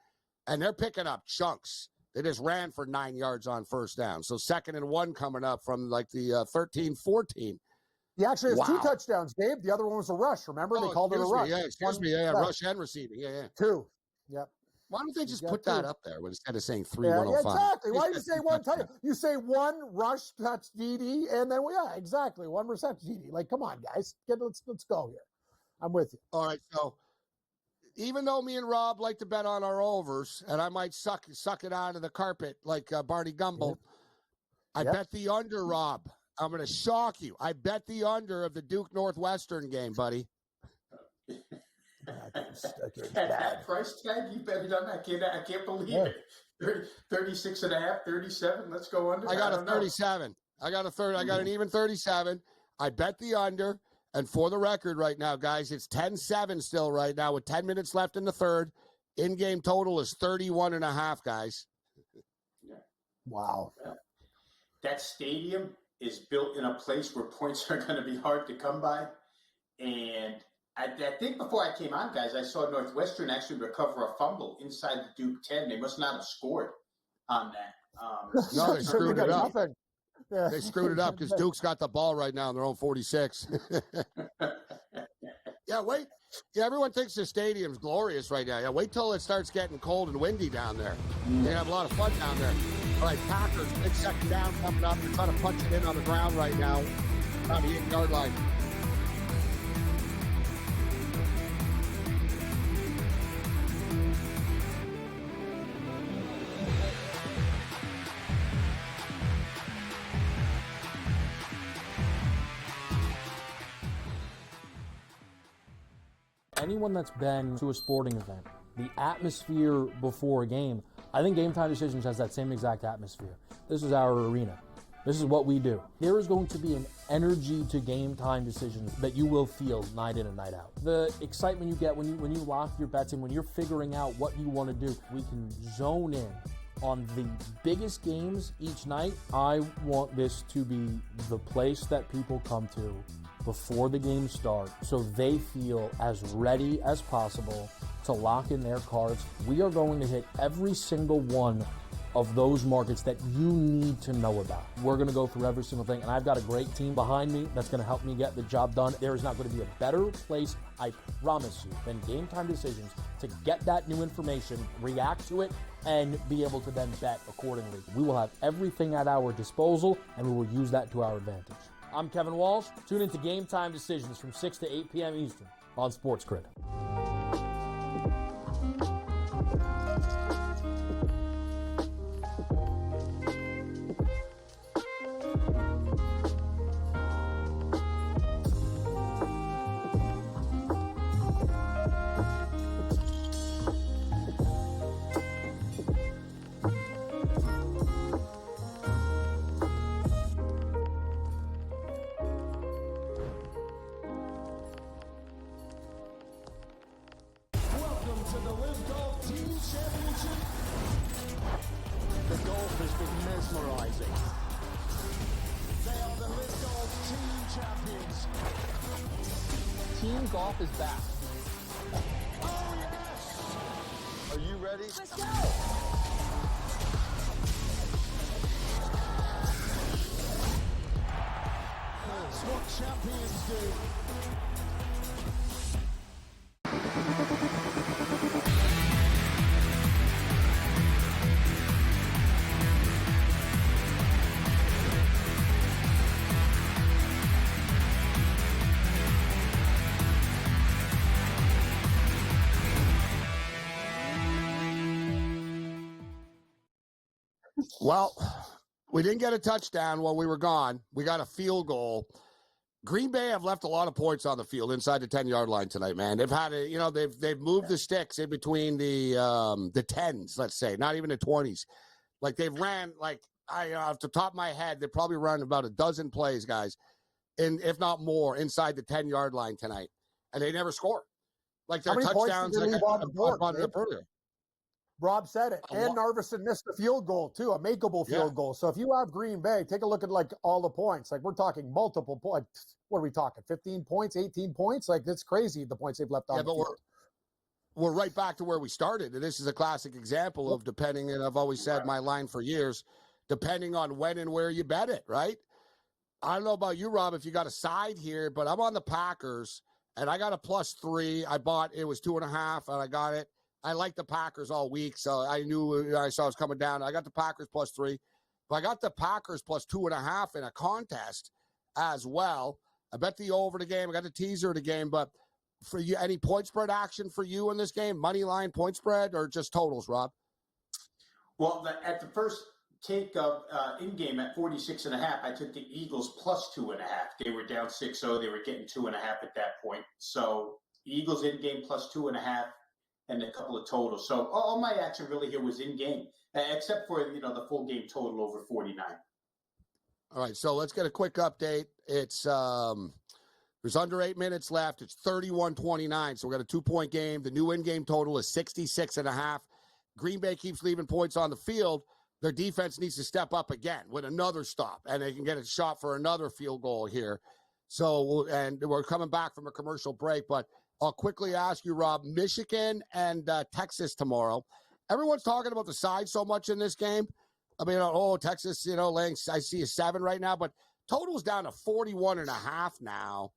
and they're picking up chunks. They just ran for 9 yards on first down. So 2nd and 1 coming up from like the 13-14. He actually has 2 touchdowns, Gabe. The other one was a rush. Remember, they called it a rush. Yeah, excuse me. Yeah, rush and receiving. Yeah. 2. Yep. Why don't they just put that up there instead of saying 3 Yeah, 105? exactly. Why do you say one touchdown? You say 1 rush touch DD, and then exactly 1 reception DD. Like, come on, guys, let's go here. I'm with you. All right, so even though me and Rob like to bet on our overs, and I might suck it onto the carpet like Barney Gumble, I bet the under, Rob. I'm going to shock you. I bet the under of the Duke Northwestern game, buddy. That price tag, you bet it on that. I can't believe it. 36 and a half, 37. Let's go under. I got a 37. I got an even 37. I bet the under. And for the record right now, guys, it's 10-7 still right now with 10 minutes left in the third. In-game total is 31.5, guys. Wow. That stadium is built in a place where points are going to be hard to come by. And I think before I came on, guys, I saw Northwestern actually recover a fumble inside the Duke 10. They must not have scored on that. No, they screwed it up. Yeah. They screwed it up because Duke's got the ball right now on their own 46. Yeah, wait. Yeah, everyone thinks the stadium's glorious right now. Yeah, wait till it starts getting cold and windy down there. They have a lot of fun down there. All right, Packers, big 2nd down coming up. They're trying to punch it in on the ground right now on the 8-yard line. Anyone that's been to a sporting event, the atmosphere before a game, I think Game Time Decisions has that same exact atmosphere. This is our arena. This is what we do. There is going to be an energy to Game Time Decisions that you will feel night in and night out. The excitement you get when you lock your bets in, when you're figuring out what you want to do, we can zone in on the biggest games each night. I want this to be the place that people come to before the game starts so they feel as ready as possible to lock in their cards. We are going to hit every single one of those markets that you need to know about. We're going to go through every single thing, and I've got a great team behind me that's going to help me get the job done. There is not going to be a better place, I promise you, than Game Time Decisions to get that new information, react to it, and be able to then bet accordingly. We will have everything at our disposal, and we will use that to our advantage. I'm Kevin Walsh. Tune into Game Time Decisions from 6 to 8 p.m. Eastern on SportsGrid. The golf has been mesmerizing. They are the LIV Golf Team Champions. Team Golf is back. Oh, yes! Are you ready? Let's go! That's what champions do. Well, we didn't get a touchdown while we were gone. We got a field goal. Green Bay have left a lot of points on the field inside the 10-yard line tonight, man. They've had they've moved the sticks in between the 10s, let's say, not even the 20s. Like they've ran off the top of my head, they probably run about a dozen plays, guys, if not more, inside the 10-yard line tonight, and they never score. Like their touchdowns, like I brought it up earlier. Rob said it. And Narvison missed a field goal, too, a makeable field goal. So if you have Green Bay, take a look at, like, all the points. Like, we're talking multiple points. What are we talking, 15 points, 18 points? Like, that's crazy, the points they've left on the field. We're right back to where we started. And this is a classic example of depending, and I've always said my line for years, depending on when and where you bet it, right? I don't know about you, Rob, if you got a side here, but I'm on the Packers, and I got a +3. I bought, it was 2.5, and I got it. I like the Packers all week, so I knew I saw it was coming down. I got the Packers +3, but I got the Packers +2.5 in a contest as well. I bet the over the game. I got the teaser of the game, but for you, any point spread action for you in this game? Money line, point spread, or just totals, Rob? Well, at the first take of InGame at 46.5, I took the Eagles +2.5. They were down 6-0. They were getting 2.5 at that point. So Eagles InGame +2.5 and a couple of totals. So all my action really here was InGame, except for, the full game total over 49. All right, so let's get a quick update. It's there's under 8 minutes left. It's 31-29, so we got a 2-point game. The new in-game total is 66.5. Green Bay keeps leaving points on the field. Their defense needs to step up again with another stop, and they can get a shot for another field goal here. So, and we're coming back from a commercial break, but I'll quickly ask you, Rob, Michigan and Texas tomorrow. Everyone's talking about the side so much in this game. I mean, Texas, laying, I see a 7 right now, but total's down to 41.5 now.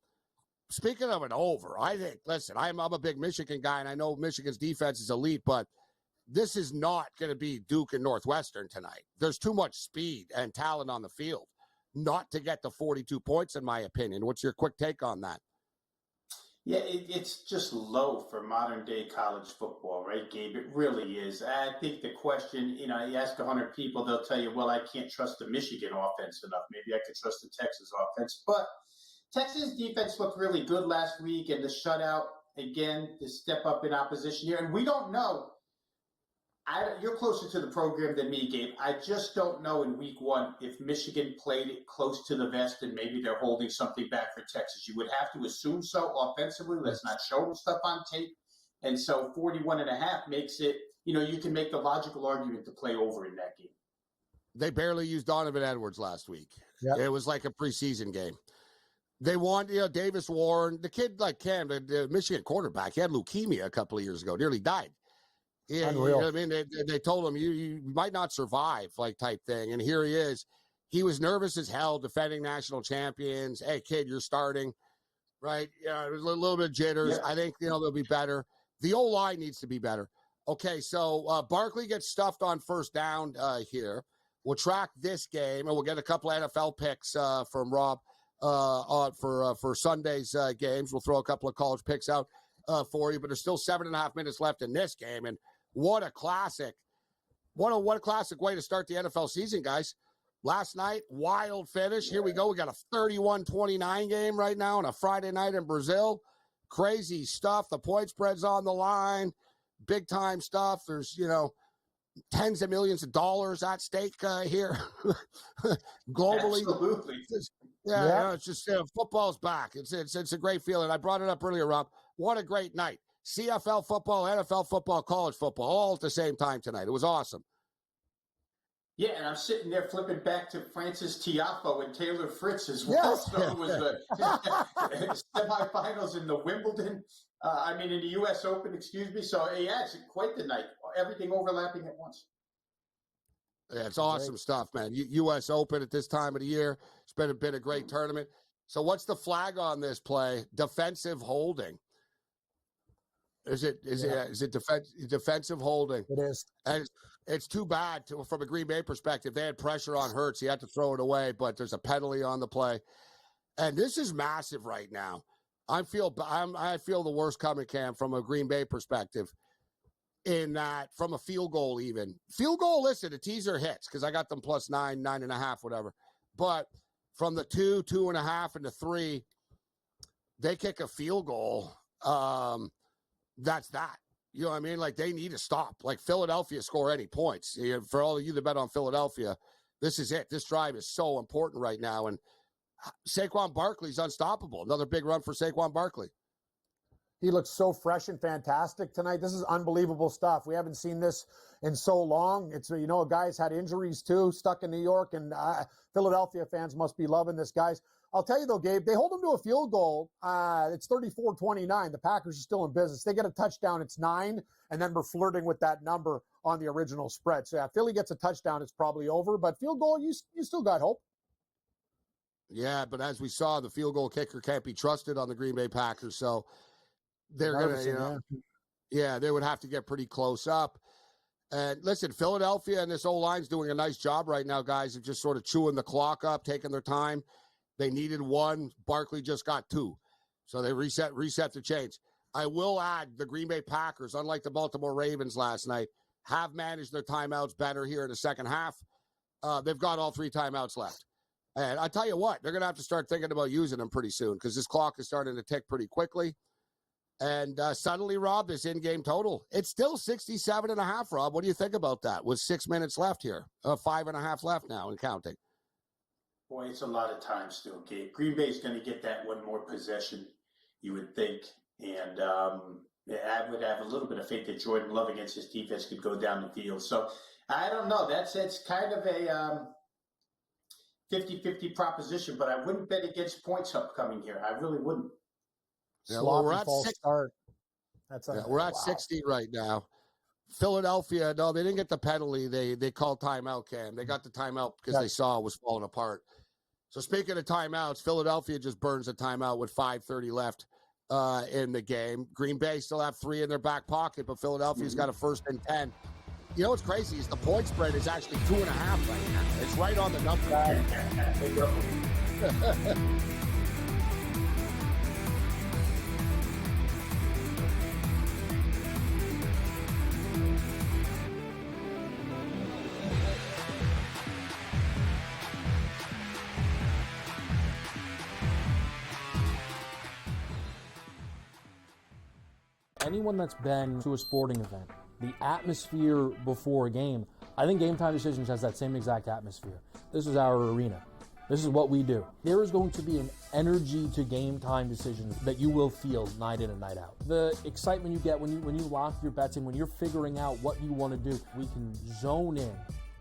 Speaking of an over, I think, listen, I'm a big Michigan guy, and I know Michigan's defense is elite, but this is not going to be Duke and Northwestern tonight. There's too much speed and talent on the field not to get the 42 points, in my opinion. What's your quick take on that? Yeah, it's just low for modern-day college football, right, Gabe? It really is. I think the question, you ask 100 people, they'll tell you, well, I can't trust the Michigan offense enough. Maybe I could trust the Texas offense. But Texas defense looked really good last week, and the shutout, again, the step up in opposition here. And we don't know. You're closer to the program than me, Gabe. I just don't know in week 1 if Michigan played it close to the vest and maybe they're holding something back for Texas. You would have to assume so offensively. Let's not show them stuff on tape. And so 41.5 makes it, you can make the logical argument to play over in that game. They barely used Donovan Edwards last week. Yep. It was like a preseason game. They want, Davis Warren, the kid like Cam, the Michigan quarterback, he had leukemia a couple of years ago, nearly died. Yeah, Unreal. I mean, they told him you might not survive, like type thing. And here he is. He was nervous as hell, defending national champions. Hey, kid, you're starting, right? Yeah, there's a little bit of jitters. Yeah. I think they'll be better. The O-line needs to be better. Okay, so Barkley gets stuffed on first down here. We'll track this game, and we'll get a couple of NFL picks from Rob for Sunday's games. We'll throw a couple of college picks out for you, but there's still 7.5 minutes left in this game, and what a classic. What a classic way to start the NFL season, guys. Last night, wild finish. Here we go. We got a 31-29 game right now on a Friday night in Brazil. Crazy stuff. The point spread's on the line. Big time stuff. There's, tens of millions of dollars at stake here globally. Absolutely. Yeah. It's just football's back. It's a great feeling. I brought it up earlier, Rob. What a great night. CFL football, NFL football, college football, all at the same time tonight. It was awesome. Yeah, and I'm sitting there flipping back to Francis Tiafoe and Taylor Fritz as well. Yes. So it was the semifinals in the Wimbledon, in the U.S. Open, excuse me. So, yeah, it's quite the night. Everything overlapping at once. Yeah, it's awesome stuff, man. U.S. Open at this time of the year. It's been a great tournament. So what's the flag on this play? Defensive holding. Is it defensive holding? It is. And it's too bad from a Green Bay perspective. They had pressure on Hurts. He had to throw it away, but there's a penalty on the play. And this is massive right now. I feel the worst coming, Cam, from a Green Bay perspective. In that, from a field goal even. Field goal, listen, the teaser hits because I got them +9, 9.5, whatever. But from the 2, 2.5, and the 3, they kick a field goal. That's that. You know what I mean? Like, they need to stop. Like, Philadelphia score any points. For all of you that bet on Philadelphia, this is it. This drive is so important right now. And Saquon Barkley's unstoppable. Another big run for Saquon Barkley. He looks so fresh and fantastic tonight. This is unbelievable stuff. We haven't seen this in so long. It's, a guy's had injuries too, stuck in New York, and Philadelphia fans must be loving this, guys. I'll tell you though, Gabe, they hold him to a field goal. It's 34-29. The Packers are still in business. They get a touchdown, it's 9, and then we're flirting with that number on the original spread. So yeah, Philly gets a touchdown, it's probably over. But field goal, you still got hope. Yeah, but as we saw, the field goal kicker can't be trusted on the Green Bay Packers. So they're going to, they would have to get pretty close up. And listen, Philadelphia and this O-line's doing a nice job right now, guys, of just sort of chewing the clock up, taking their time. They needed 1. Barkley just got 2. So they reset the chains. I will add the Green Bay Packers, unlike the Baltimore Ravens last night, have managed their timeouts better here in the second half. They've got all 3 timeouts left. And I tell you what, they're going to have to start thinking about using them pretty soon because this clock is starting to tick pretty quickly. And suddenly, Rob, this in-game total, it's still 67.5, Rob. What do you think about that with 6 minutes left here? 5.5 left now and counting. Boy, it's a lot of time still, Gabe. Green Bay's going to get that one more possession, you would think. And I would have a little bit of faith that Jordan Love against his defense could go down the field. So I don't know. It's kind of a 50-50 proposition, but I wouldn't bet against points upcoming here. I really wouldn't. Yeah, well, we're at start. We're at 60 right now. Philadelphia, no, they didn't get the penalty. They called timeout, Cam. They got the timeout because they saw it was falling apart. So speaking of timeouts, Philadelphia just burns a timeout with 5:30 left in the game. Green Bay still have 3 in their back pocket, but Philadelphia's got a 1st and 10. You know what's crazy is the point spread is actually 2.5 right now. It's right on the number. Anyone that's been to a sporting event, the atmosphere before a game, I think Game Time Decisions has that same exact atmosphere. This is our arena. This is what we do. There is going to be an energy to Game Time Decisions that you will feel night in and night out. The excitement you get when you lock your bets in, when you're figuring out what you want to do, we can zone in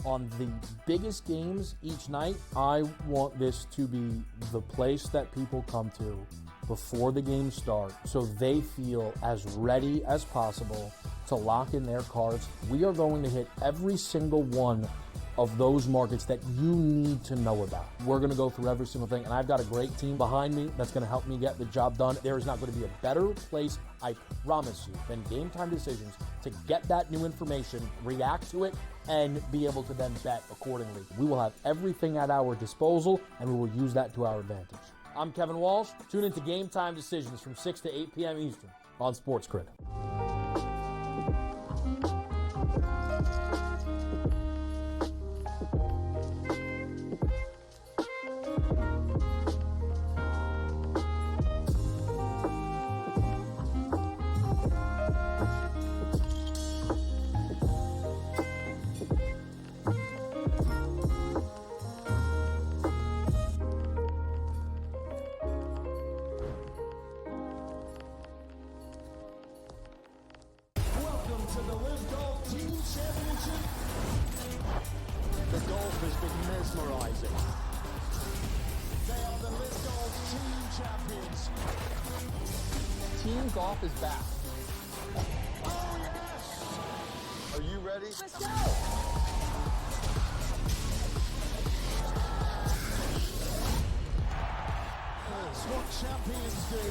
on the biggest games each night. I want this to be the place that people come to before the game starts so they feel as ready as possible to lock in their cards. We are going to hit every single one of those markets that you need to know about. We're going to go through every single thing, and I've got a great team behind me that's going to help me get the job done. There is not going to be a better place, I promise you, than Game Time Decisions to get that new information, react to it, and be able to then bet accordingly. We will have everything at our disposal, and we will use that to our advantage. I'm Kevin Walsh. Tune into Game Time Decisions from 6 to 8 p.m. Eastern on SportsGrid. The golf has been mesmerizing. They are the Live Golf Team Champions. Team Golf is back. Oh, yes! Are you ready? Let's go! That's what champions do.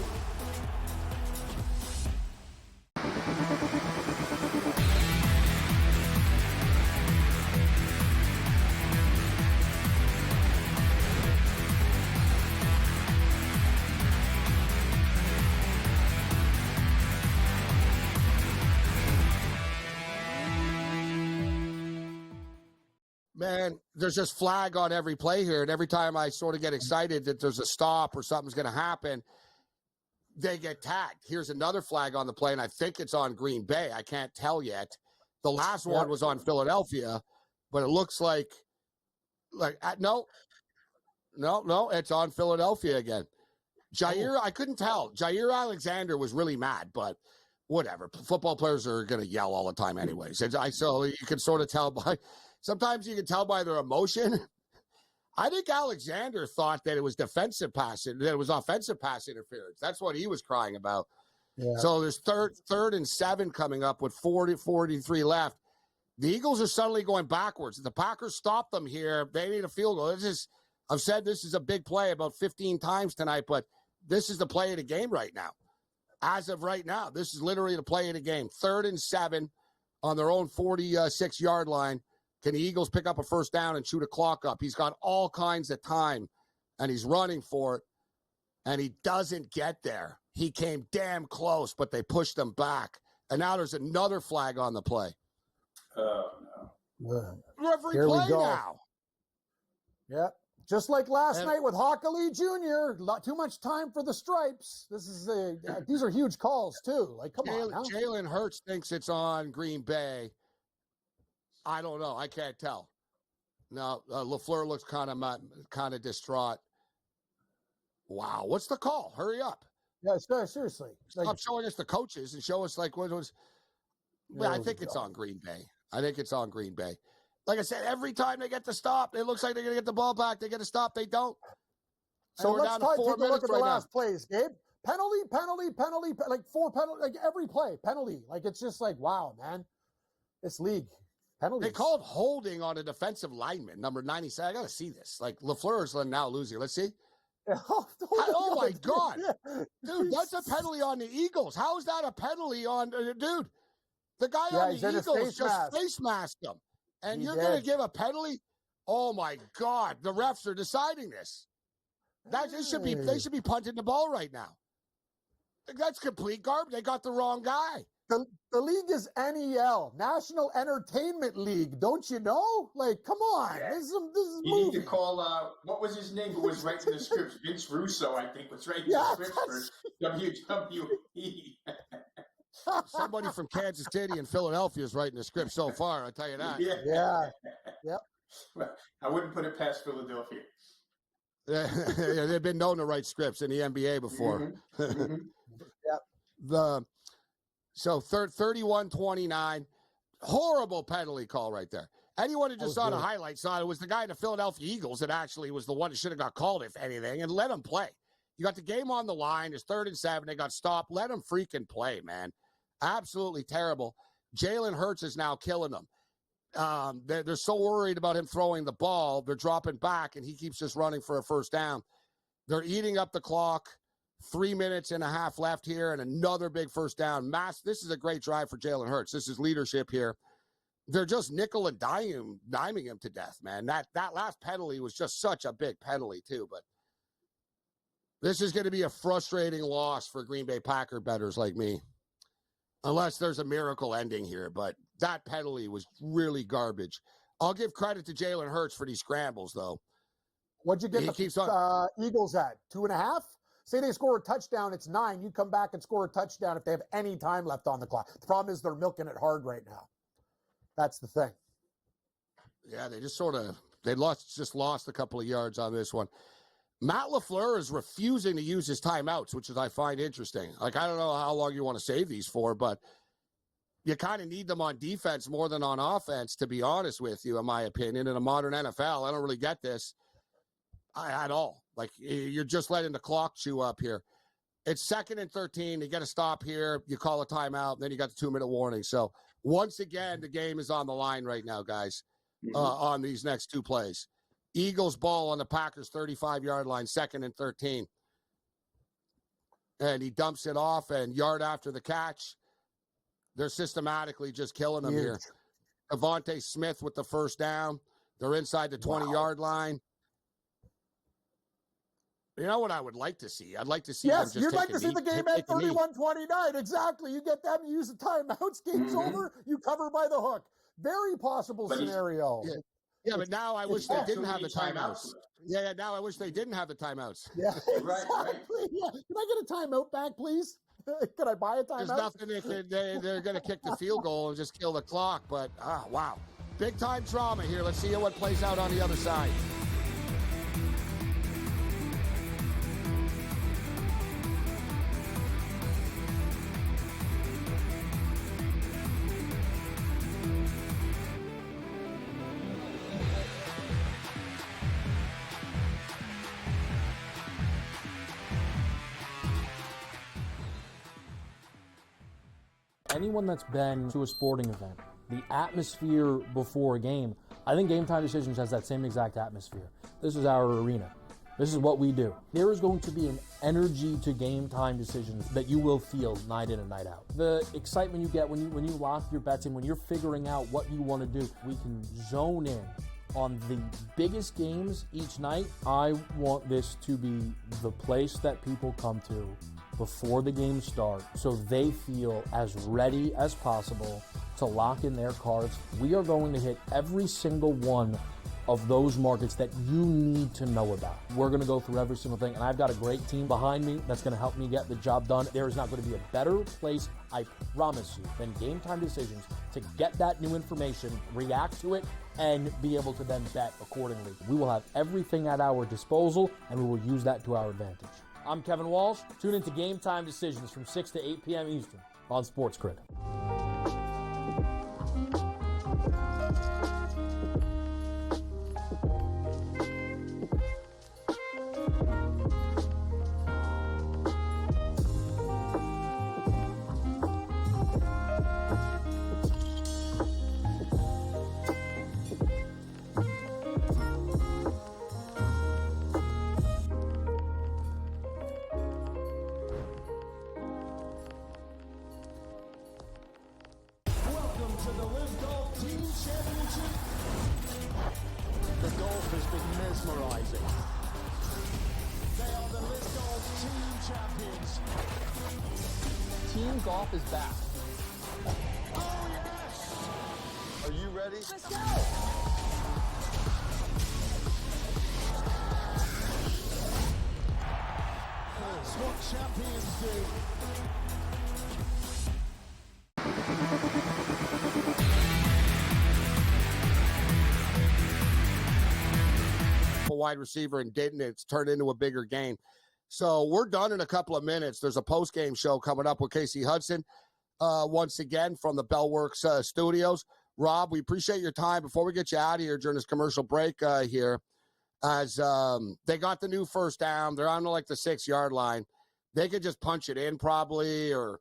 Man, there's just flag on every play here, and every time I sort of get excited that there's a stop or something's going to happen, they get tagged. Here's another flag on the play, and I think it's on Green Bay. I can't tell yet. The last one was on Philadelphia, but it looks like no, it's on Philadelphia again. Jair, I couldn't tell. Jair Alexander was really mad, but whatever. Football players are going to yell all the time anyways. So you can sort of tell by, sometimes you can tell by their emotion. I think Alexander thought that it was offensive pass interference. That's what he was crying about. Yeah. So there's third and 7 coming up with 43 left. The Eagles are suddenly going backwards. If the Packers stop them here, they need a field goal. I've said this is a big play about 15 times tonight, but this is the play of the game right now. As of right now, this is literally the play of the game. 3rd and 7 on their own 46-yard line. Can the Eagles pick up a first down and shoot a clock up? He's got all kinds of time, and he's running for it, and he doesn't get there. He came damn close, but they pushed him back. And now there's another flag on the play. Oh, no. Referee Here we play go. now. Yeah. Just like last night with Hockley Jr., too much time for the stripes. These are huge calls, too. Like, come on now. Jalen Hurts thinks it's on Green Bay. I don't know. I can't tell. No, LaFleur looks kind of distraught. Wow, what's the call? Hurry up. Yeah, seriously. Stop showing us the coaches and show us like what was. Well, I think it's on Green Bay. Like I said, every time they get the stop, it looks like they're going to get the ball back. They get a stop. They don't. So let's take a look at the last now. plays, Gabe. Penalty, like 4 penalty, like every play, penalty. Like it's just like, wow, man. This league. Penalties. They called holding on a defensive lineman, number 97. I got to see this. Like LaFleur is now losing. Let's see. Oh my God. Dude, that's a penalty on the Eagles. How is that a penalty on dude? The guy on the Eagles just face masked him. And you're going to give a penalty? Oh my God. The refs are deciding this. They should be punting the ball right now. That's complete garbage. They got the wrong guy. The league is NEL, National Entertainment League. Don't you know? Like, come on. Yeah. This is you movie. need to call, what was his name who was writing the scripts? Vince Russo, I think, was writing the scripts for WWE. Somebody from Kansas City and Philadelphia is writing the script so far, I'll tell you that. Yeah. Yep. Well, I wouldn't put it past Philadelphia. Yeah, they've been known to write scripts in the NBA before. Mm-hmm. Yep. So 31-29, horrible penalty call right there. Anyone who just saw the highlights saw it was the guy in the Philadelphia Eagles that actually was the one that should have got called, if anything, and let him play. You got the game on the line. It's 3rd and 7. They got stopped. Let him freaking play, man. Absolutely terrible. Jalen Hurts is now killing them. They're so worried about him throwing the ball. They're dropping back, and he keeps just running for a first down. They're eating up the clock. 3 minutes and a half left here, and another big first down. This is a great drive for Jalen Hurts. This is leadership here. They're just nickel and diming him to death, man. That last penalty was just such a big penalty, too. But this is going to be a frustrating loss for Green Bay Packer bettors like me, unless there's a miracle ending here. But that penalty was really garbage. I'll give credit to Jalen Hurts for these scrambles, though. What'd you get the Eagles at? 2.5? Say they score a touchdown, it's 9. You come back and score a touchdown if they have any time left on the clock. The problem is they're milking it hard right now. That's the thing. Yeah, they just lost a couple of yards on this one. Matt LaFleur is refusing to use his timeouts, which I find interesting. Like, I don't know how long you want to save these for, but you kind of need them on defense more than on offense, to be honest with you, in my opinion. In a modern NFL, I don't really get this at all. Like, you're just letting the clock chew up here. It's 2nd and 13. You get a stop here. You call a timeout. Then you got the 2-minute warning. So, once again, the game is on the line right now, guys, on these next 2 plays. Eagles ball on the Packers' 35-yard line, 2nd and 13. And he dumps it off, and yard after the catch, they're systematically just killing him here. Devontae Smith with the first down. They're inside the 20-yard line. You know what I would like to see? I'd like to see. Yes, you'd like to see the game at 31-29. Exactly. You get them, you use the timeouts, game's over, you cover by the hook. Very possible scenario. Yeah, but now I wish they didn't have the timeouts. Yeah, now I wish they didn't have the timeouts. Yeah, exactly. Right. Yeah. Can I get a timeout back, please? Can I buy a timeout? There's nothing they're going to kick the field goal and just kill the clock. But, wow. Big-time drama here. Let's see what plays out on the other side. anyone that's been to a sporting event, the atmosphere before a game, I think Game Time Decisions has that same exact atmosphere. This is our arena. This is what we do. There is going to be an energy to Game Time Decisions that you will feel night in and night out. The excitement you get when you lock your bets in, when you're figuring out what you want to do, we can zone in on the biggest games each night. I want this to be the place that people come to before the games start so they feel as ready as possible to lock in their cards. We are going to hit every single one of those markets that you need to know about. We're going to go through every single thing, and I've got a great team behind me that's going to help me get the job done. There is not going to be a better place, I promise you, than Game Time Decisions to get that new information, react to it, and be able to then bet accordingly. We will have everything at our disposal, and we will use that to our advantage. I'm Kevin Walsh. Tune into Game Time Decisions from 6 to 8 p.m. Eastern on SportsGrid. The golf has been mesmerizing. They are the LIV Golf Team Champions. Team Golf is back. Oh, yes! Are you ready? Let's go! That's what champions do. A wide receiver and didn't. It's turned into a bigger game. So we're done in a couple of minutes. There's a post-game show coming up with Casey Hudson once again from the Bellworks studios. Rob, we appreciate your time. Before we get you out of here during this commercial break here, as they got the new first down, they're on like the 6-yard line. They could just punch it in probably, or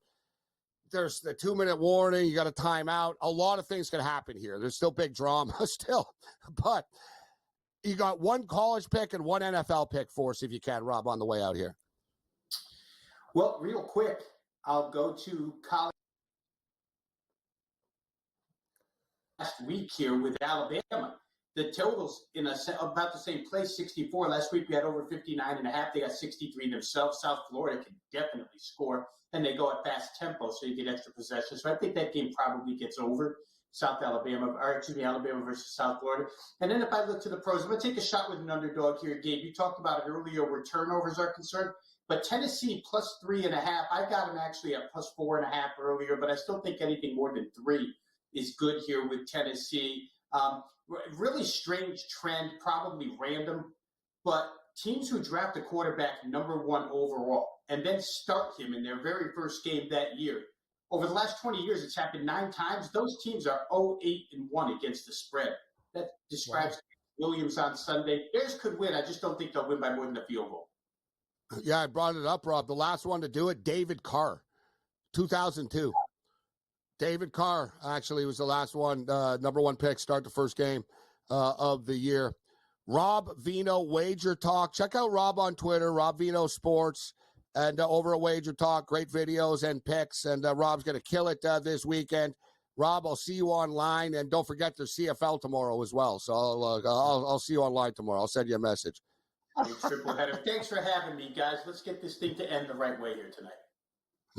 there's the 2-minute warning. You got a timeout. A lot of things could happen here. There's still big drama still, but you got one college pick and one NFL pick for us if you can, Rob, on the way out here. Well, real quick, I'll go to college last week here with Alabama. The totals in about the same place, 64. Last week we had over 59.5. They got 63 themselves. South Florida can definitely score, and they go at fast tempo, so you get extra possession. So I think that game probably gets over. Alabama versus South Florida. And then if I look to the pros, I'm going to take a shot with an underdog here, Gabe. You talked about it earlier where turnovers are concerned, but Tennessee plus 3.5. I got them actually at plus 4.5 earlier, but I still think anything more than 3 is good here with Tennessee. Really strange trend, probably random, but teams who draft a quarterback number 1 overall and then start him in their very first game that year, over the last 20 years, it's happened 9 times. Those teams are 0-8-1 against the spread. That describes Williams on Sunday. Bears could win. I just don't think they'll win by more than a field goal. Yeah, I brought it up, Rob. The last one to do it, David Carr, 2002. David Carr actually was the last one, number 1 pick, start the first game of the year. Rob Vino, Wager Talk. Check out Rob on Twitter, Rob Vino Sports. And over at Wager Talk, great videos and picks. And Rob's going to kill it this weekend. Rob, I'll see you online. And don't forget there's CFL tomorrow as well. So I'll see you online tomorrow. I'll send you a message. Triple header. Thanks for having me, guys. Let's get this thing to end the right way here tonight.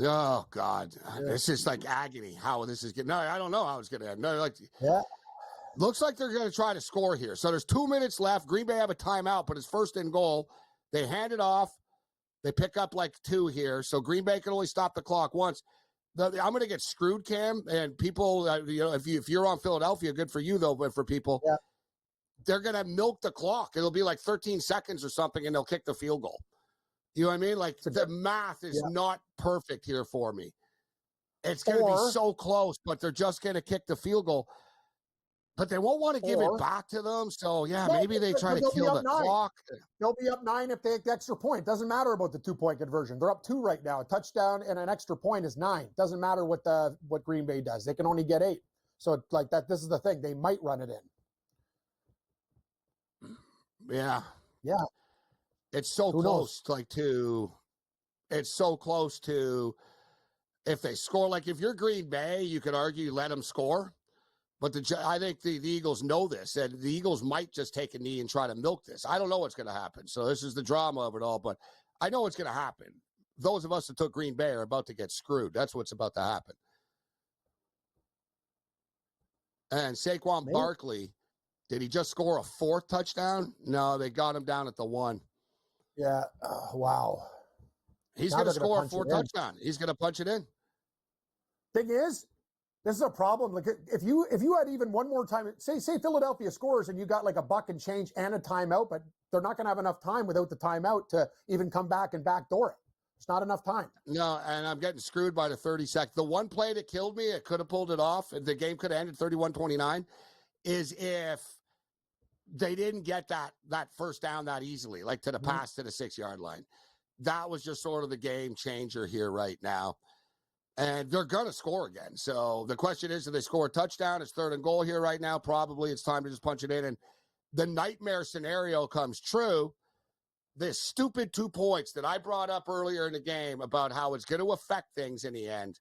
Oh, God. It's just like agony how this is getting. No, I don't know how it's going to end. No, looks like they're going to try to score here. So there's 2 minutes left. Green Bay have a timeout, but it's first and goal. They hand it off. They pick up like 2 here. So Green Bay can only stop the clock once. I'm going to get screwed, Cam. And people, if you're on Philadelphia, good for you, though. But for people, they're going to milk the clock. It'll be like 13 seconds or something, and they'll kick the field goal. You know what I mean? Like the math is not perfect here for me. It's going to be so close, but they're just going to kick the field goal. But they won't want to give it Or- back to them. So, yeah, No, maybe they try to they'll be kill up the 9. clock. They'll be up 9 if they take the extra point. Doesn't matter about the 2-point conversion. They're up 2 right now. A touchdown and an extra point is 9. Doesn't matter what Green Bay does. They can only get 8. So like that, this is the thing. They might run it in. Yeah. Yeah. It's so Who close, it's so close to if they score. Like if you're Green Bay, you could argue let them score. But I think the Eagles know this, and the Eagles might just take a knee and try to milk this. I don't know what's going to happen. So this is the drama of it all, but I know what's going to happen. Those of us that took Green Bay are about to get screwed. That's what's about to happen. And Saquon Barkley, did he just score a 4th touchdown? No, they got him down at the 1. Yeah. Wow. He's Now going to they're gonna score a punch 4th it in. touchdown. He's going to punch it in. Thing is, this is a problem. Like if you had even one more time, say Philadelphia scores and you got like a buck and change and a timeout, but they're not going to have enough time without the timeout to even come back and backdoor it. It's not enough time. No, and I'm getting screwed by the 30 seconds. The one play that killed me, it could have pulled it off, and the game could have ended 31-29, is if they didn't get that first down that easily, like to the pass to the 6-yard line. That was just sort of the game changer here right now. And they're going to score again. So the question is, do they score a touchdown? It's 3rd and goal here right now. Probably it's time to just punch it in. And the nightmare scenario comes true. This stupid 2 points that I brought up earlier in the game about how it's going to affect things in the end.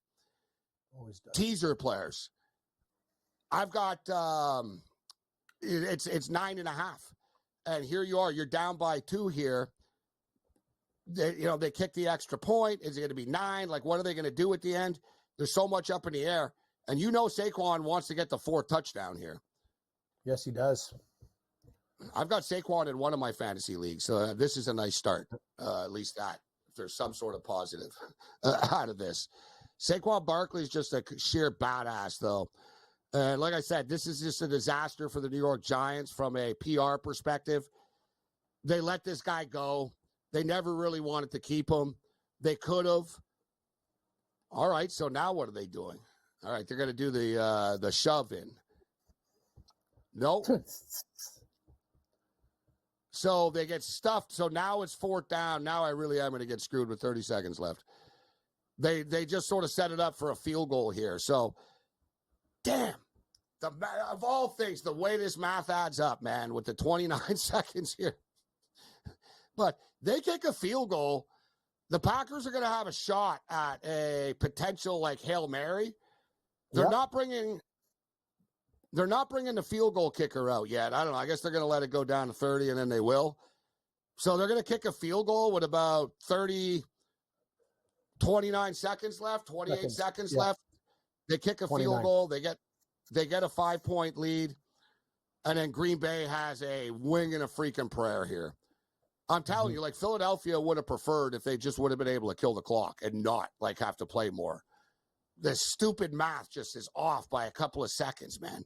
Always does. Teaser players. I've got it's 9.5. And here you are. You're down by 2 here. They kick the extra point. Is it going to be 9? Like, what are they going to do at the end? There's so much up in the air. And Saquon wants to get the 4th touchdown here. Yes, he does. I've got Saquon in one of my fantasy leagues, so this is a nice start. At least that. If there's some sort of positive out of this. Saquon Barkley is just a sheer badass, though. Like I said, this is just a disaster for the New York Giants from a PR perspective. They let this guy go. They never really wanted to keep him. They could have. All right, so now what are they doing? All right, they're going to do the shove in. Nope. So they get stuffed. So now it's 4th down. Now I really am going to get screwed with 30 seconds left. They just sort of set it up for a field goal here. So, damn. Of all things, the way this math adds up, man, with the 29 seconds here. But they kick a field goal. The Packers are going to have a shot at a potential like Hail Mary. They're not bringing the field goal kicker out yet. I don't know. I guess they're going to let it go down to 30 and then they will. So they're going to kick a field goal with about 29 seconds left, 28 seconds left. They kick a 29. field goal. They get a 5-point lead. And then Green Bay has a wing and a freaking prayer here. I'm telling you, like Philadelphia would have preferred if they just would have been able to kill the clock and not like have to play more. The stupid math just is off by a couple of seconds, man.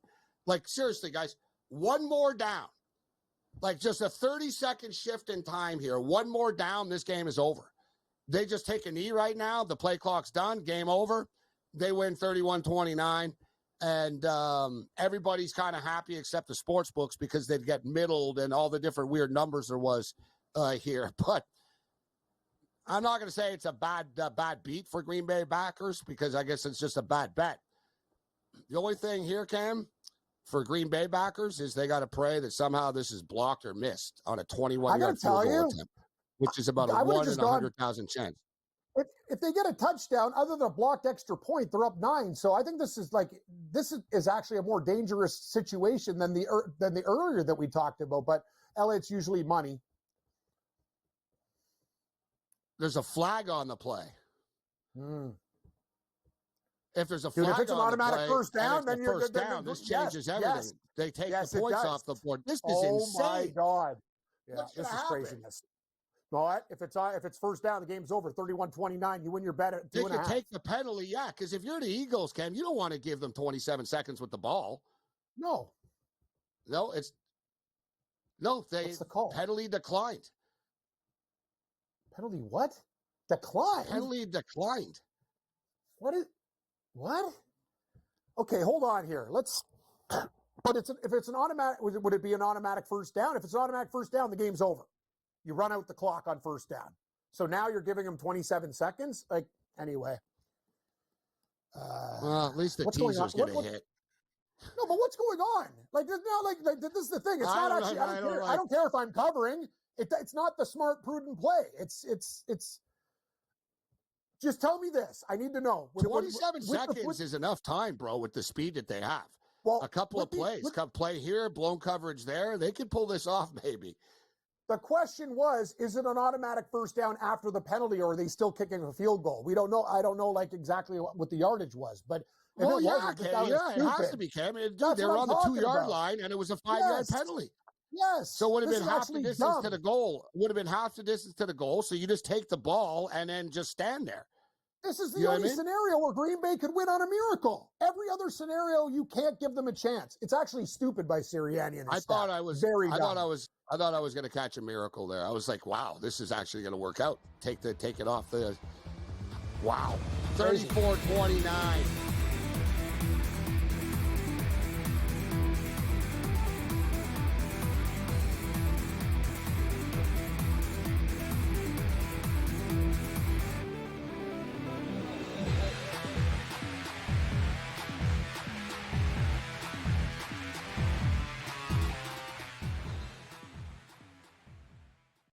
Like seriously, guys, one more down. Like just a 30-second shift in time here. One more down, this game is over. They just take a knee right now. The play clock's done. Game over. They win 31-29. And everybody's kind of happy except the sports books because they'd get middled and all the different weird numbers there was here. But I'm not going to say it's a bad beat for Green Bay backers because I guess it's just a bad bet. The only thing here, Cam, for Green Bay backers is they got to pray that somehow this is blocked or missed on a 21-yard field goal attempt, which is about a 1 in 100,000 chance. If they get a touchdown, other than a blocked extra point, they're up 9. So I think this is actually a more dangerous situation than the earlier that we talked about. But Elliott's usually money. There's a flag on the play. If there's a Dude, flag if it's an on automatic the play, first down, then you're first down. This changes everything. Yes. They take Yes, the it points does. off the board. This is Oh insane. my God! Yeah, What's this is gonna happen? craziness. No, if it's first down, the game's over. 31-29. You win your bet at 2.5. They can take the penalty, yeah, because if you're the Eagles, Cam, you don't want to give them 27 seconds with the ball. No. What's the call? Penalty declined. Penalty what? Declined? Penalty declined. What? Okay, hold on here. Let's But if it's an automatic, would it be an automatic first down? If it's an automatic first down, the game's over. You run out the clock on first down. So now you're giving them 27 seconds. Like, anyway. Well, at least the teaser's going to hit. No, but what's going on? Like this is the thing. It's not actually. I don't care if I'm covering. It's not the smart, prudent play. It's. Just tell me this. I need to know. 27 seconds is enough time, bro, with the speed that they have. Well, a couple of plays, play here, blown coverage there. They could pull this off, maybe. The question was, is it an automatic first down after the penalty, or are they still kicking a field goal? We don't know. I don't know, like, exactly what the yardage was, but it has to be, Cam. Dude, they were on the 2-yard line, and it was a 5-yard penalty. Yes. So it would have been half the distance to the goal. Would have been half the distance to the goal, so you just take the ball and then just stand there. This is the only scenario where Green Bay could win on a miracle. Every other scenario, you can't give them a chance. It's actually stupid by Sirianni and his staff. I thought I was going to catch a miracle there. I was like, wow, this is actually going to work out. Take it off the. Wow, 34-29.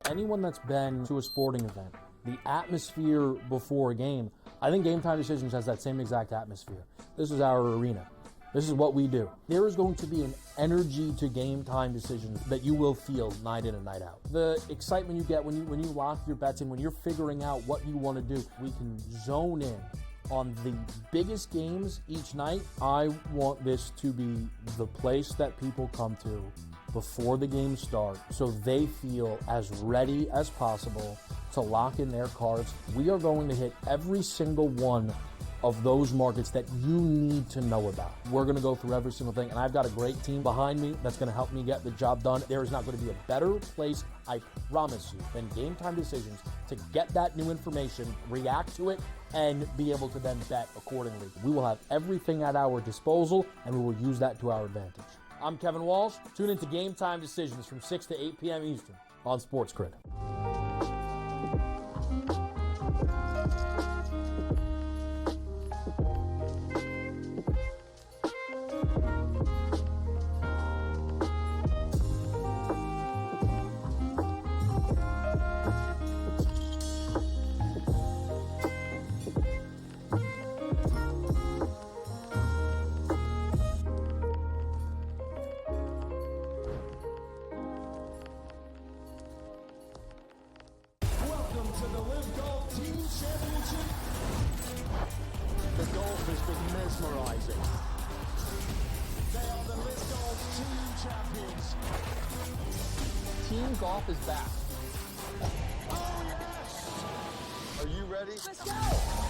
Anyone that's been to a sporting event, the atmosphere before a game, I think Game Time Decisions has that same exact atmosphere. This is our arena. This is what we do. There is going to be an energy to Game Time Decisions that you will feel night in and night out. The excitement you get when you lock your bets in, when you're figuring out what you want to do, we can zone in on the biggest games each night. I want this to be the place that people come to before the games start so they feel as ready as possible to lock in their cards. We are going to hit every single one of those markets that you need to know about. We're going to go through every single thing, and I've got a great team behind me that's going to help me get the job done. There is not going to be a better place, I promise you, than Game Time Decisions to get that new information, react to it, and be able to then bet accordingly. We will have everything at our disposal, and we will use that to our advantage. I'm Kevin Walsh. Tune into Game Time Decisions from 6 to 8 p.m. Eastern on SportsGrid. Team golf is back. Oh, yes! Are you ready? Let's go!